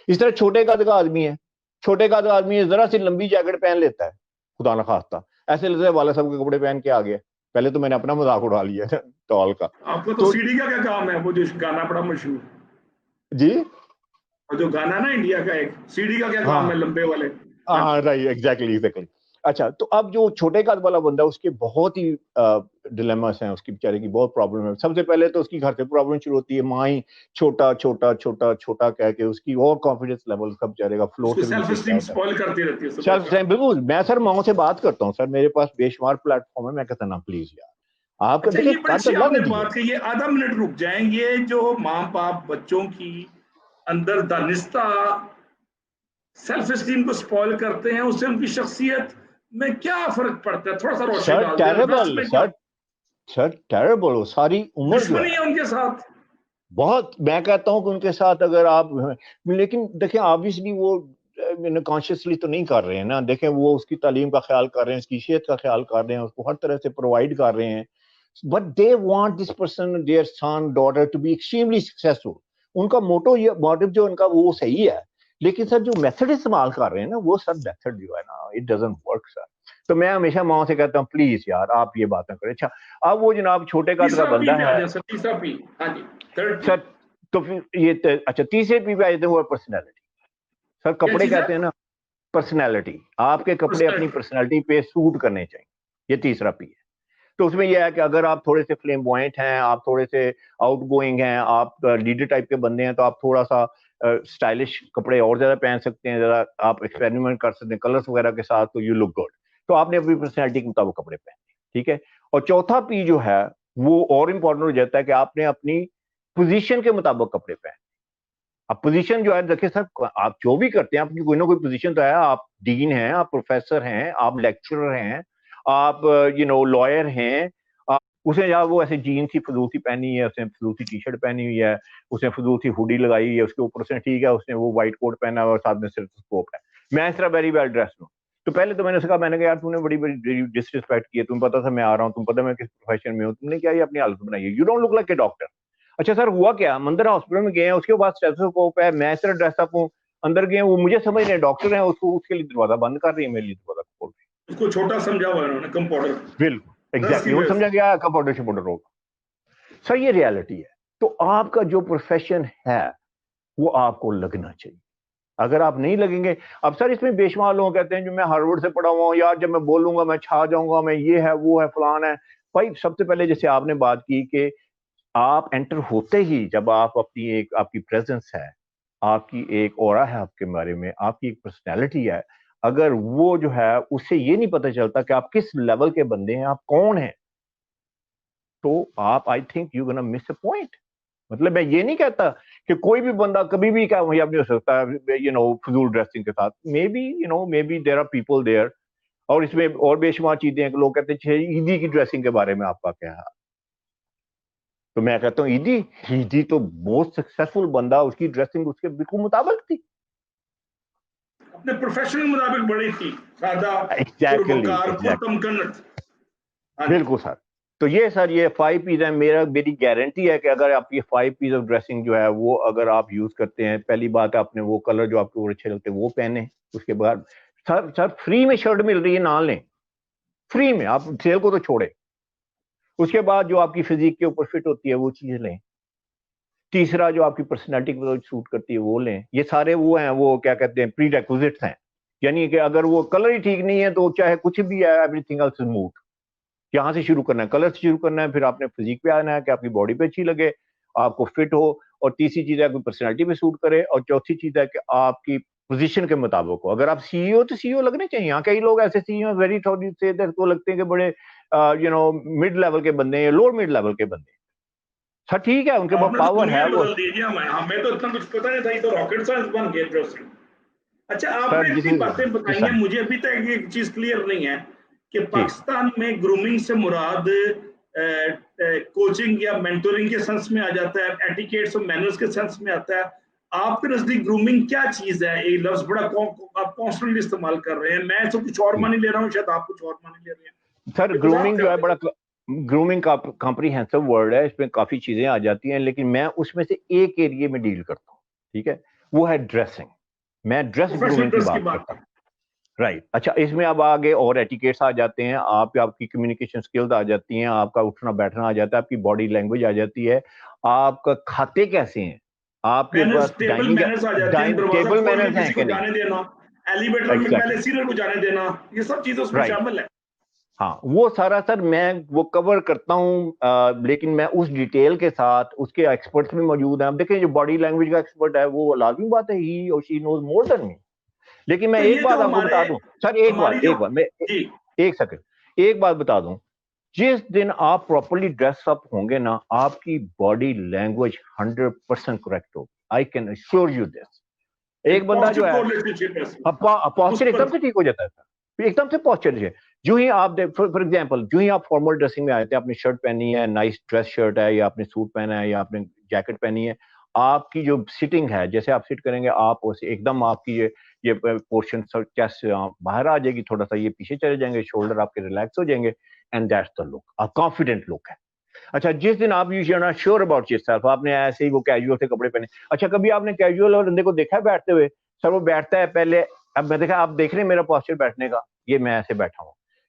A: اس طرح چھوٹے قد کا آدمی ہے, چھوٹے قد کا آدمی ہے, ذرا سی لمبی جیکٹ پہن لیتا ہے, خدا نخواستہ ایسے لگتا ہے والا صاحب کے کپڑے پہن کے آ گیا. پہلے تو میں نے اپنا مذاق اڑا لیا ٹال کا.
B: آپ کو تو سی ڈی کا کیا کام ہے, وہ جو گانا بڑا مشہور
A: جی,
B: اور جو گانا نا انڈیا کا ایک سی ڈی کا کیا کام ہے لمبے والے.
A: ہاں رائٹ, ایگزیکٹلی. اچھا تو اب جو چھوٹے قد والا بندہ اس کے بہت ہی ڈیلیماس ہیں, اس کی بیچارے کی بہت پرابلم ہے. سب سے پہلے تو اس کی گھر سے پرابلم شروع ہوتی ہے, ماں ہی چھوٹا چھوٹا چھوٹا چھوٹا کہہ کے اس کی اور کانفیڈنس لیول اس کا بیچارے کا فلور سے
B: سیلف اسٹیم سپوائل کرتی رہتی ہے.
A: سیلف اسٹیم بالکل. میں سر ماؤں سے بات کرتا ہوں سر, میرے پاس بے شمار پلیٹ فارم ہے, میں کہتا نا پلیز یار آپ کا
B: یہ بڑی اچھی آپ نے بات کی. یہ آدھا منٹ رک جائیں, یہ جو ماں باپ بچوں کی اندر دانستہ سیلف اسٹیم کو سپوائل کرتے ہیں, اس سے ان کی شخصیت میں کیا فرق پڑتا ہے, تھوڑا سا روشنی ڈال دیں.
A: سر ٹیربل, ساری عمر
B: دشمنی ہے ان کے ساتھ
A: بہت. میں کہتا ہوں کہ ان کے ساتھ اگر آپ, لیکن دیکھیں آبویسلی وہ کانشیسلی تو نہیں کر رہے ہیں نا. دیکھیں وہ اس کی تعلیم کا خیال کر رہے ہیں, اس کی صحت کا خیال کر رہے ہیں, اس کو ہر طرح سے پرووائڈ کر رہے ہیں, but they want this person their son daughter to be extremely successful. ان کا موٹو جو ان کا وہ صحیح ہے, لیکن سر جو میتھڈ استعمال کر رہے ہیں نا وہ سر میتھڈ جو ہے نا اٹ ڈزنٹ ورک سر. تو میں ہمیشہ ماں سے کہتا ہوں پلیز یار آپ یہ بات نہ کریں. اچھا اب وہ جناب چھوٹے قد کا بندہ ہے سر, تو پھر یہ اچھا تیسرے پی پہ آئے تھے وہ پرسنالٹی. سر کپڑے کہتے ہیں نا پرسنالٹی, آپ کے کپڑے اپنی پرسنالٹی پہ سوٹ کرنے چاہیے, یہ تیسرا پی ہے. تو اس میں یہ ہے کہ اگر آپ تھوڑے سے فلیمبوائنٹ ہیں, آپ تھوڑے سے آؤٹ گوئنگ ہیں, آپ لیڈر ٹائپ کے بندے ہیں, تو آپ تھوڑا سا اسٹائلش کپڑے اور زیادہ پہن سکتے ہیں, ذرا آپ ایکسپیریمنٹ کر سکتے ہیں کلرس وغیرہ کے ساتھ, تو یو لک گڈ. تو آپ نے اپنی پرسنالٹی کے مطابق کپڑے پہنے, ٹھیک ہے. اور چوتھا پی جو ہے وہ اور امپورٹنٹ ہو جاتا ہے کہ آپ نے اپنی پوزیشن کے مطابق کپڑے پہنے. اب پوزیشن جو ہے دیکھیں سر, آپ جو بھی کرتے ہیں آپ کی کوئی نہ کوئی پوزیشن تو ہے. آپ ڈین ہیں, آپ پروفیسر ہیں, آپ لیکچرر ہیں, آپ لائر ہیں. اس نے وہ ایسے جینس کی فضول سی پہنی ہے, اس نے فضول سی ٹی شرٹ پہنی ہوئی ہے, اس نے فضول سی ہوڈی لگائی ہے, اس کے اوپر سے ٹھیک ہے اس نے وہ وائٹ کوٹ پہنا ہے اور ساتھ میں اسٹیتھوسکوپ ہے. میں اس طرح ویری ویل ڈریسڈ ہوں. تو پہلے تو میں نے کہا, میں نے کہا یار تم نے بڑی بڑی ڈس رسپیکٹ کی ہے, تم پتا تھا میں آ رہا ہوں, تم پتا میں کس پروفیشن میں ہوں, تم نے کیا یہ اپنی حالت بنائی ہے, you don't look like a doctor. اچھا سر ہوا کیا, مندر ہاسپٹل میں گئے ہیں, اس کے بعد اسٹیتھوسکوپ ہے, میں اس طرح ڈریس اپ ہوں, اندر گئے وہ مجھے سمجھ رہے ڈاکٹر ہیں, اس کو اس کے لیے دروازہ بند کر رہی ہے, میرے لیے دروازہ کھول رہی ہے.
B: اس کو چھوٹا سمجھا ہوا ہے انہوں نے, کمپاؤنڈر.
A: بالکل ایگزیکٹلی, وہ سمجھا گیا کمپاؤنڈر شپاؤنڈر ہوگا. سر یہ ریالٹی ہے. تو آپ کا جو پروفیشن ہے وہ آپ کو لگنا چاہیے. اگر آپ نہیں لگیں گے, اب سر اس میں بے شمار لوگ کہتے ہیں جو میں ہارورڈ سے پڑھا ہوا ہوں, یار جب میں بولوں گا میں چھا جاؤں گا, میں یہ ہے وہ ہے فلان ہے. بھائی سب سے پہلے جیسے آپ نے بات کی کہ آپ انٹر ہوتے ہی جب آپ اپنی ایک آپ کی پریزنس ہے, آپ کی ایک اورا ہے, آپ کے بارے میں آپ کی ایک پرسنالٹی ہے, اگر وہ جو ہے اس سے یہ نہیں پتہ چلتا کہ آپ کس لیول کے بندے ہیں, آپ کون ہیں, تو آپ I think you gonna miss a point. مطلب میں یہ نہیں کہتا کہ کوئی بھی بندہ کبھی بھی کامیاب نہیں ہو سکتا فضول ڈریسنگ کے ساتھ. Maybe there are people there. اور اس میں اور بے شمار چیزیں ہیں کہ لوگ کہتے ہیں عیدی کی ڈریسنگ کے بارے میں آپ کا کیا ہے. تو میں کہتا ہوں عیدی تو بہت سکسیسفل بندہ, اس کی ڈریسنگ اس کے بالکل مطابق تھی,
B: اپنے پروفیشنل مطابق بڑی تھی, سادہ
A: بالکل سر. تو یہ سر یہ 5 پیز ہیں. میری گارنٹی ہے کہ اگر آپ یہ 5 پیز آف ڈریسنگ جو ہے وہ اگر آپ یوز کرتے ہیں, پہلی بات آپ نے وہ کلر جو آپ کو اچھے لگتے ہیں وہ پہنے. اس کے بعد سر فری میں شرٹ مل رہی ہے, نہ لیں فری میں, آپ سیل کو تو چھوڑے. اس کے بعد جو آپ کی فزیک کے اوپر فٹ ہوتی ہے وہ چیز لیں. تیسرا جو آپ کی پرسنالٹی کو سوٹ کرتی ہے وہ لیں. یہ سارے وہ ہیں, وہ کیا کہتے ہیں پری ریکوزٹس ہیں. یعنی کہ اگر وہ کلر ہی ٹھیک نہیں ہے تو چاہے کچھ بھی ہے, ایوری تھنگ ایلس از موٹ. یہاں سے شروع کرنا ہے, کلر سے شروع کرنا ہے, پھر آپ نے فزیک پہ آنا ہے کہ آپ کی باڈی پہ اچھی لگے, آپ کو فٹ ہو, اور تیسری چیز ہے کہ پرسنالٹی پہ سوٹ کرے, اور چوتھی چیز ہے کہ آپ کی پوزیشن کے مطابق ہو. اگر آپ سی ای او تو سی ای او لگنے چاہیے. یہاں کئی لوگ ایسے سی ای او ویری تھوڑی سے کو لگتے ہیں کہ بڑے مڈ لیول کے بندے ہیں, لوور مڈ لیول کے بندے ہیں. سر ٹھیک ہے ان کے پاس پاور ہے, وہ
B: ہمیں تو اتنا کچھ پتا نہیں تھا, یہ تو راکٹ سائنس بن گیا. اچھا آپ نے اتنی باتیں بتائی ہیں, مجھے ابھی تک ایک چیز کلیئر نہیں ہے کہ پاکستان میں گرومنگ سے مراد کوچنگ یا مینٹورنگ کے سینس میں آ جاتا ہے, ایٹیکیٹس اور مینرز کے سینس میں آتا ہے. آپ کے نزدیک گرومنگ کیا چیز ہے؟ یہ لفظ بڑا آپ کانسٹنٹلی استعمال کر رہے ہیں, میں تو کچھ اور مانی لے رہا ہوں, شاید آپ کچھ اور مانی لے رہے ہیں.
A: سر گرومنگ جو ہے بڑا گرومنگ کا کمپریہنسو ورڈ ہے, اس میں کافی چیزیں آ جاتی ہیں, لیکن میں اس میں سے ایک ایریے میں ڈیل کرتا ہوں, ٹھیک ہے, وہ ہے ڈریسنگ. میں ڈریس گرومنگ کی بات کرتا ہوں, رائٹ. اچھا اس میں اب آگے اور ایٹیکیٹس آ جاتے ہیں, آپ کی کمیونیکیشن سکلز آ جاتی ہیں, آپ کا اٹھنا بیٹھنا آ جاتا ہے, آپ کی باڈی لینگویج آ جاتی ہے, آپ کا کھاتے کیسے ہیں, آپ کے پاس ٹیبل مینرز ہیں کہ نہیں,
B: ایلیویٹر میں پہلے سیریل کو جانے دینا, یہ سب چیزیں اس میں شامل ہے.
A: ہاں وہ سارا سر میں وہ کور کرتا ہوں, لیکن میں اس ڈیٹیل کے ساتھ اس کے ایکسپرٹس بھی موجود ہیں. اب دیکھیں جو باڈی لینگویج کا ایکسپرٹ ہے وہ لازمی بات ہے, ہی اور شی نوز مور دین می. لیکن میں ایک بات آپ کو بتا دوں سر, ایک سیکنڈ, ایک بات بتا دوں, جس دن آپ پراپرلی ڈریس اپ ہوں گے نا, آپ کی باڈی لینگویج 100% کریکٹ ہوگی. I can assure you this. ایک بندہ جو ہے پوسچر ایک دم سے ٹھیک ہو جاتا ہے, ایک دم سے پوسچر ہے. جو ہی آپ فار ایگزامپل جو ہی آپ فارمل ڈریسنگ میں آئے تھے, آپ نے شرٹ پہنی ہے, نائس ڈریس شرٹ ہے, یا آپ نے سوٹ پہنا ہے, یا آپ نے جیکٹ پہنی ہے, آپ کی جو سٹنگ ہے, جیسے آپ سٹ کریں گے آپ اسے ایک دم آپ کی یہ پورشن چیسٹ باہر آ جائے گی, تھوڑا سا یہ پیچھے چلے جائیں گے, شولڈر آپ کے ریلیکس ہو جائیں گے, اینڈ دیٹس دا لک, آپ کانفیڈنٹ لک ہے. اچھا جس دن آپ you not sure about your self, آپ نے ایسے ہی وہ کیجول سے کپڑے پہنے. اچھا کبھی آپ نے کیجول اور بندے کو دیکھا ہے بیٹھتے ہوئے؟ سر وہ بیٹھتا ہے پہلے, اب میں دیکھا آپ دیکھ رہے ہیں میرا پوسچر بیٹھنے کا, یہ میں ایسے بیٹھا ہوں,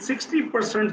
B: 60%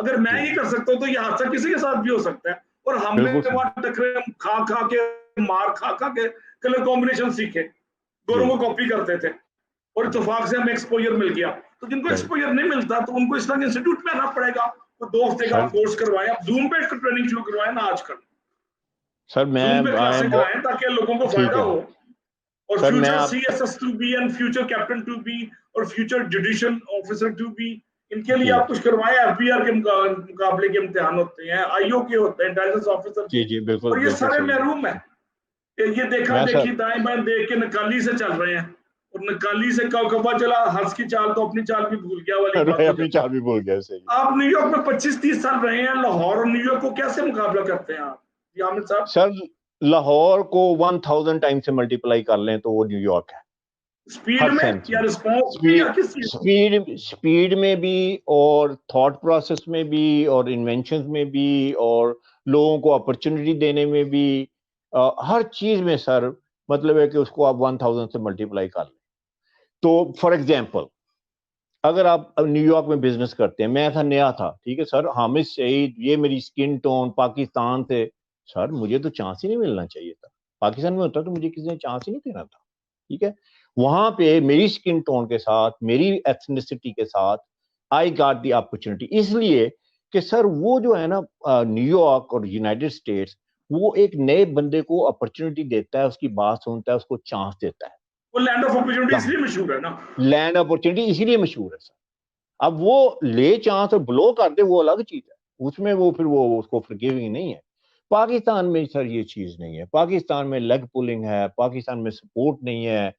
B: اگر میں یہ کر سکتا ہوں تو یہ حادثہ کسی کے ساتھ بھی ہو سکتا ہے. اور ہم نے وہاں ٹکرے کھا کھا کے مار کھا کھا کے کلر کمبینیشن سیکھے, گوروں کو کاپی کرتے تھے, اور اتفاق سے ہمیں ایکسپوجر مل گیا. تو جن کو ایکسپوجر نہیں ملتا تو ان کو اسلامک انسٹیٹیوٹ میں آنا پڑے گا, وہ 2 ہفتے کا کورس کروائیں, آپ زوم پہ ٹریننگ شروع کروائیں نا آج کل,
A: سر میں
B: زوم پہ کلاسیں کرائیں تاکہ لوگوں کو فائدہ ہو. اور future C S S to be and future captain to be اور future judicial officer to be, ان کے لیے آپ کچھ کروائیں. ایف بی آر کے مقابلے کے امتحان ہوتے ہیں, آئی او کے ہوتے ہیں, انٹیلیجنس آفیسر کے, اور یہ سارے محروم ہیں. یہ دیکھا دیکھی دائیں بائیں دیکھ کے نکالی سے چل رہے ہیں, اور نکالی سے کبا چلا ہنس کی چال تو اپنی چال بھی بھول گیا والی بات.
A: اپنی چال بھی بھول گیا.
B: آپ نیو یارک میں 25-30 سال رہے ہیں, لاہور اور نیو یارک کو کیسے مقابلہ کرتے ہیں آپ جی عامر صاحب؟
A: سر لاہور کو 1000 ٹائم سے ملٹیپلائی کر لیں تو وہ نیو یارک ہے.
B: سپیڈ میں یا رسپانس میں یا کس چیز؟
A: سپیڈ میں بھی, اور تھاٹ پروسیس میں بھی, اور انوینشنز میں بھی, اور لوگوں کو اپرچونٹی دینے میں بھی, ہر چیز میں سر مطلب ہے کہ اس کو آپ 1000 سے ملٹیپلائی کر لیں. تو فار ایگزامپل اگر آپ نیو یارک میں بزنس کرتے ہیں, میں ایسا نیا تھا, ٹھیک ہے سر, حامد سعید, یہ میری سکن ٹون پاکستان سے, سر مجھے تو چانس ہی نہیں ملنا چاہیے تھا. پاکستان میں ہوتا تو مجھے کسی نے چانس ہی نہیں دینا تھا, ٹھیک ہے. وہاں پہ میری سکن ٹون کے ساتھ, میری ایتھنیسٹی کے ساتھ آئی گاٹ دی اپرچونٹی, اس لیے کہ سر وہ جو ہے نا نیو یارک اور یونائٹڈ اسٹیٹس, وہ ایک نئے بندے کو اپرچونٹی دیتا ہے, اس کی بات سنتا ہے, اس کو چانس دیتا ہے.
B: وہ لینڈ آف اپرچونٹی اس لیے مشہور ہے نا,
A: لینڈ آف اپرچونٹی اسی لیے مشہور ہے سر. اب وہ لے چانس اور بلو کر دے وہ الگ چیز ہے, اس میں وہ پھر وہ اس کو فرگیونگ نہیں ہے. پاکستان میں سر یہ چیز نہیں ہے. پاکستان میں لیگ پولنگ ہے, پاکستان میں سپورٹ نہیں ہے.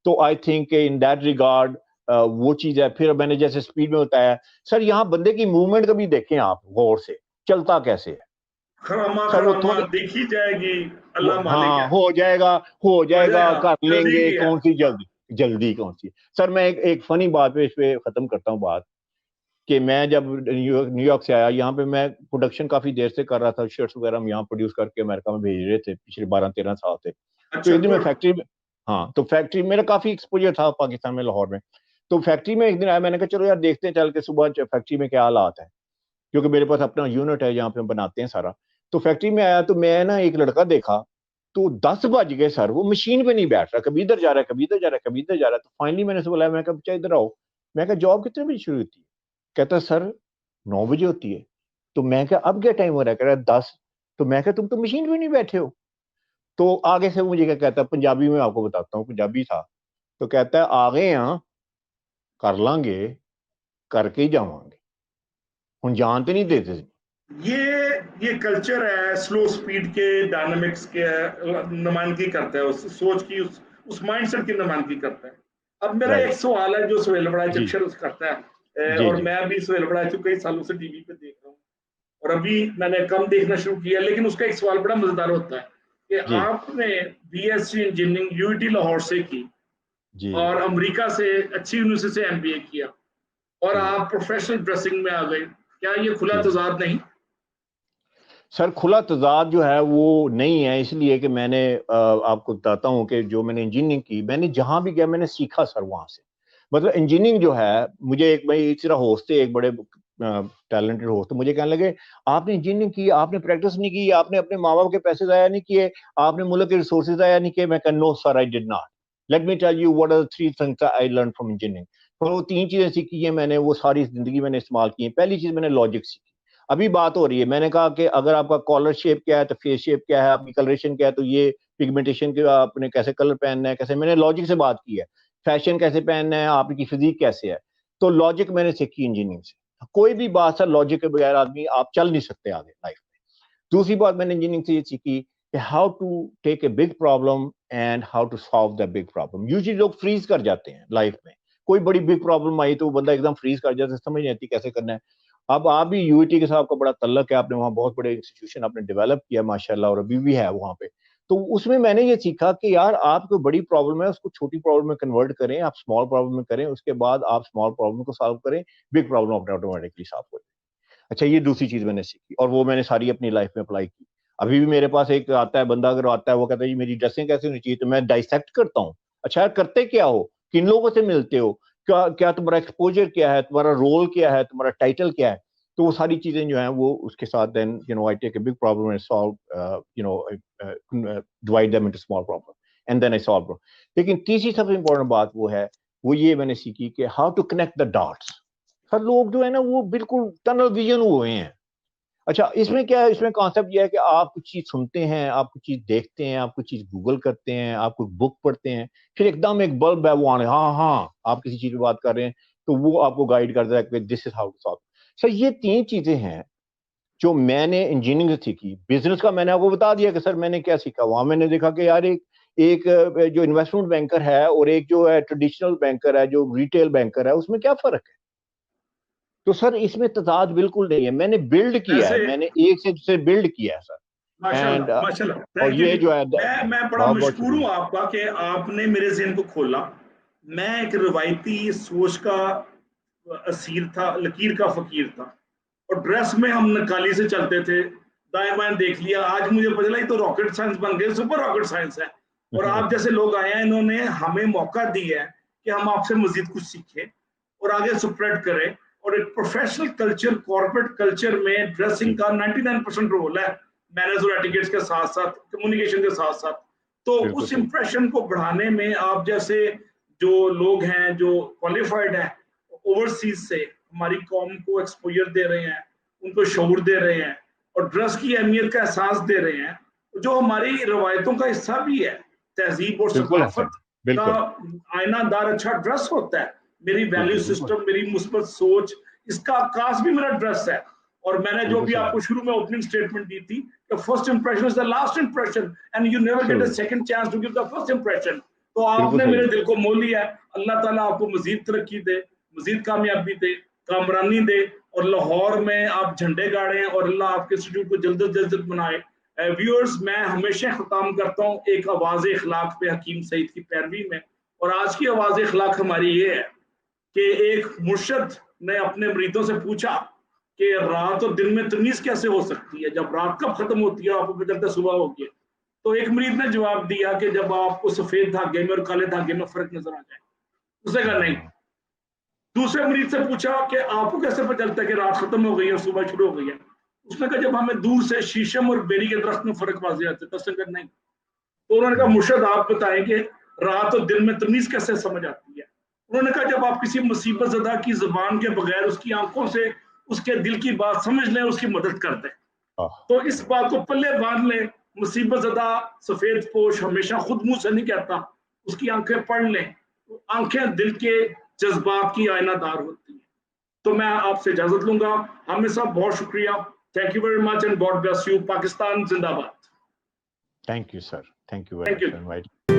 A: تو I think in that regard وہ چیز ہے. پھر میں نے جیسے سپیڈ میں ہوتا ہے سر, یہاں بندے کی موومنٹ کبھی دیکھیں آپ غور سے, چلتا کیسے ہے سر, وہ
B: دیکھی جائے گی, اللہ مالک
A: ہاں
B: ہے,
A: ہو جائے گا کر لیں گے, کون سی جلدی کون سی. سر میں ایک فنی بات پہ اس پہ ختم کرتا ہوں بات, کہ میں جب نیو یارک سے آیا یہاں پہ, میں پروڈکشن کافی دیر سے کر رہا تھا, شرٹس وغیرہ ہم یہاں پروڈیوس کر کے امریکہ میں بھیج رہے تھے پچھلے 12-13 سال سے. تو ایک دن میں فیکٹری میں, ہاں تو فیکٹری میرا کافی ایکسپوجر تھا پاکستان میں, لاہور میں. تو فیکٹری میں ایک دن آیا, میں نے کہا چلو یار دیکھتے ہیں چل کے صبح فیکٹری میں کیا حالات ہے, کیونکہ میرے پاس اپنا یونٹ ہے جہاں پہ ہم بناتے ہیں سارا. تو فیکٹری میں آیا تو میں نا ایک لڑکا دیکھا, تو 10 بج گئے سر, وہ مشین پہ نہیں بیٹھ رہا, کبھی ادھر جا رہا ہے, کبھی ادھر جا رہا ہے, کبھی ادھر جا رہا ہے. تو فائنلی میں نے اسے بلایا, میں کہا بچہ ادھر آؤ. میں کہا جاب کتنے بجے شروع ہوتی ہے؟ کہتا سر 9 بجے ہوتی ہے. تو میں کہا اب کیا ٹائم ہو رہا ہے؟ کہہ رہا ہے 10. تو میں کہا تم تو مشین پہ نہیں بیٹھے ہو. تو آگے سے مجھے کیا کہتا ہے, پنجابی میں آپ کو بتاتا ہوں, پنجابی تھا. تو کہتا ہے آ گئے ہاں, کر لیں گے, کر کے ہی جاؤں گے, ہن جانتے نہیں دیتے.
B: یہ کلچر ہے سلو سپیڈ کے, ڈائنامکس کے نمائندگی کرتا ہے, اس سوچ کی, اس مائنڈ سیٹ کی نمائندگی کرتا ہے. اب میرا ایک سوال ہے جو سہیل بڑا اکثر کرتا ہے, اور میں بھی سہیل بڑا کئی سالوں سے ٹی وی پہ دیکھ رہا ہوں, اور ابھی میں نے کم دیکھنا شروع کیا, لیکن اس کا ایک سوال بڑا مزیدار ہوتا ہے کہ آپ نے B S C engineering U T Lahore سے کی, اور امریکہ سے اچھی یونیورسٹی سے ایم بی اے کیا, اور آپ پروفیشنل ڈریسنگ میں آ گئے. کیا یہ کھلا تضاد نہیں؟
A: سر کھلا تضاد جو ہے وہ نہیں ہے, اس لیے کہ میں نے آپ کو بتاتا ہوں کہ جو میں نے انجینئرنگ کی, میں نے جہاں بھی گیا میں نے سیکھا سر وہاں سے. مطلب انجینئرنگ جو ہے, مجھے ایک بھائی اس طرح ہوسٹ تھے, ایک بڑے ٹیلنٹڈ ہوسٹ, مجھے کہنے لگے آپ نے انجینئرنگ کی, آپ نے پریکٹس نہیں کی, آپ نے اپنے ماں باپ کے پیسے ضائع نہیں کیے, آپ نے ملک کے ریسورسز ضائع نہیں کیے. میں کہا no sir I did not. Let me tell you what are 3 things I learned from engineering. تو وہ 3 چیزیں سیکھی ہیں میں نے, وہ ساری زندگی میں نے استعمال کی ہیں. پہلی چیز میں نے لاجک سیکھی. ابھی بات ہو رہی ہے, میں نے کہا کہ اگر آپ کا کالر شیپ کیا ہے تو فیس شیپ کیا ہے, آپ کی کلریشن کیا ہے, تو یہ پگمنٹیشن کے آپ نے کیسے کلر پہننا ہے, کیسے, میں نے لاجک سے بات کی ہے. فیشن کیسے پہننا ہے, آپ کی فزیک کیسے ہے, تو لاجک میں نے سیکھی انجینئرنگ سے. کوئی بھی بات سر لاجک کے بغیر آدمی آپ چل نہیں سکتے آگے لائف میں. دوسری بات میں نے انجینئرنگ سے یہ سیکھی کہ how to take a big problem and how to solve the big problem. Usually لوگ فریز کر جاتے ہیں لائف میں, کوئی بڑی بگ پرابلم آئی تو بندہ ایک دم فریز کر جاتا ہے, سمجھ نہیں آتی کیسے کرنا ہے. اب آپ بھی یو ٹی کے ساتھ آپ کا بڑا تعلق ہے, آپ نے وہاں بہت بڑے انسٹیٹیوشن آپ نے ڈیولپ کیا ماشاءاللہ, اور ابھی بھی ہے وہاں پہ. تو اس میں نے یہ سیکھا کہ یار آپ کو بڑی پرابلم ہے اس کو چھوٹی پرابلم میں کنورٹ کریں, آپ اسمال پرابلم میں کریں, اس کے بعد آپ اسمال پرابلم کو سالو کریں, بگ پرابلم اپنے آٹومیٹکلی سالو ہو جائے. اچھا یہ دوسری چیز میں نے سیکھی, اور وہ میں نے ساری اپنی لائف میں اپلائی کی. ابھی بھی میرے پاس ایک آتا ہے بندہ, اگر آتا ہے وہ کہتا ہے جی میری ڈریسنگ کیسے ہونی چاہیے, تو میں ڈائسیکٹ کرتا ہوں. اچھا کرتے کیا ہو, کن لوگوں سے ملتے ہو, کیا تمہارا ایکسپوجر کیا ہے, تمہارا رول کیا ہے, تمہارا ٹائٹل کیا ہے. تو وہ ساری چیزیں جو ہیں وہ اس کے ساتھ then I take a big problem and solve divide them into small problem and then I solve them. لیکن تیسری سب سے امپورٹنٹ بات وہ ہے وہ یہ میں نے سیکھی کہ how to connect the dots. سر لوگ جو ہے نا وہ بالکل ٹنل ویژن ہوئے ہیں. اچھا اس میں کیا ہے, اس میں کانسیپٹ یہ ہے کہ آپ کچھ چیز سنتے ہیں, آپ کچھ چیز دیکھتے ہیں, آپ کچھ چیز گوگل کرتے ہیں, آپ کوئی بک پڑھتے ہیں, پھر ایک دم ایک بلب ہے وہ آنے, ہاں آپ کسی چیز پہ بات کر رہے ہیں تو وہ آپ کو گائیڈ کرتا ہے کہ دس از ہاؤ ٹو سالو. سر یہ 3 چیزیں ہیں جو میں نے انجینئرنگ سے سیکھی. بزنس کا میں نے آپ کو بتا دیا کہ سر میں نے کیا سیکھا. وہاں میں نے دیکھا کہ یار ایک جو انویسٹمنٹ بینکر ہے اور ایک جو ہے ٹریڈیشنل بینکر ہے, جو ریٹیل بینکر ہے, اس میں کیا فرق ہے. تو سر اس میں تضاد بالکل نہیں ہے. میں نے بلڈ کیا ہے, میں نے ایک سے بلڈ کیا ہے سر.
B: ماشاءاللہ
A: اور یہ جو ہے
B: میں بڑا مشکور ہوں آپ کا کہ آپ نے میرے ذہن کو کھولا. میں ایک روایتی سوچ کا اسیر تھا, لکیر کا فقیر تھا, اور ڈریس میں ہم نکالی سے چلتے تھے, دائیں بائیں دیکھ لیا. آج مجھے پتہ چلا یہ تو راکٹ سائنس بن گئے, سپر راکٹ سائنس ہے. اور آپ جیسے لوگ آئے ہیں, انہوں نے ہمیں موقع دیا ہے کہ ہم آپ سے مزید کچھ سیکھیں اور آگے سپریڈ کریں. اور ایک پروفیشنل کلچر, کارپوریٹ کلچر میں ڈریسنگ کا 99% رول ہے, مینرز اور ایٹیکیٹس کے ساتھ ساتھ, کمیونیکیشن کے ساتھ ساتھ. تو اس امپریشن کو بڑھانے میں آپ جیسے جو لوگ ہیں جو کوالیفائڈ ہیں اوورسیز سے ہماری قوم کو ایکسپوجر دے رہے ہیں, ان کو شعور دے رہے ہیں, اور ڈریس کی اہمیت کا احساس دے رہے ہیں, جو ہماری روایتوں کا حصہ بھی ہے. تہذیب اور ثقافت کا آئینہ دار اچھا ڈریس ہوتا ہے. میری ویلیو سسٹم, میری مثبت سوچ, اس کا عکاس بھی میرا ڈریس ہے. اور میں نے جو بھی آپ کو شروع میں اوپننگ سٹیٹمنٹ دی تھی کہ first impression is the last impression and you never get a second chance to give the first impression. تو آپ نے میرے دل کو مول لیا ہے. اللہ تعالیٰ آپ کو مزید ترقی دے, مزید کامیابی دے, کامرانی دے, اور لاہور میں آپ جھنڈے گاڑیں, اور اللہ آپ کے انسٹیٹیوٹ کو جلد از جلد بنائے. ویورز, میں ہمیشہ ختم کرتا ہوں ایک آواز اخلاق پہ حکیم سعید کی پیروی میں. اور آج کی آواز اخلاق ہماری یہ ہے کہ ایک مرشد نے اپنے مریدوں سے پوچھا کہ رات اور دن میں تمیز کیسے ہو سکتی ہے, جب رات کب ختم ہوتی ہے آپ کو پتہ چلتا ہے صبح ہو گئی. تو ایک مرید نے جواب دیا کہ جب آپ کو سفید دھاگے میں اور کالے دھاگے میں فرق نظر آ جائے. اس نے کہا نہیں. دوسرے مریض سے پوچھا کہ آپ کو کیسے پتہ چلتا ہے کہ رات ختم ہو گئی ہے اور صبح شروع ہو گئی ہے. اس نے کہا جب ہمیں دور سے شیشم اور بیری کے درخت میں فرق واضح آتا ہے. تو اس نے کہا نہیں. تو انہوں نے کہا مرشد آپ بتائیں کہ رات اور دن میں تمیز کیسے سمجھ آتی ہے. انہوں نے کہا جب آپ کسی مصیبت زدہ کی زبان کے بغیر اس کی آنکھوں سے اس کے دل کی بات سمجھ لیں, اس کی مدد کر دیں. تو اس بات کو پلے باندھ لیں, مصیبت زدہ سفید پوش ہمیشہ خود منہ سے نہیں کہتا, اس کی آنکھیں پڑھ لیں. آنکھیں دل کے جذبات کی آئینہ دار ہوتی ہیں. تو میں آپ سے اجازت لوں گا. ہمیں سب بہت شکریہ. Thank you very much and God bless you. Pakistan زندہ باد.
A: Thank you sir. Thank you very much.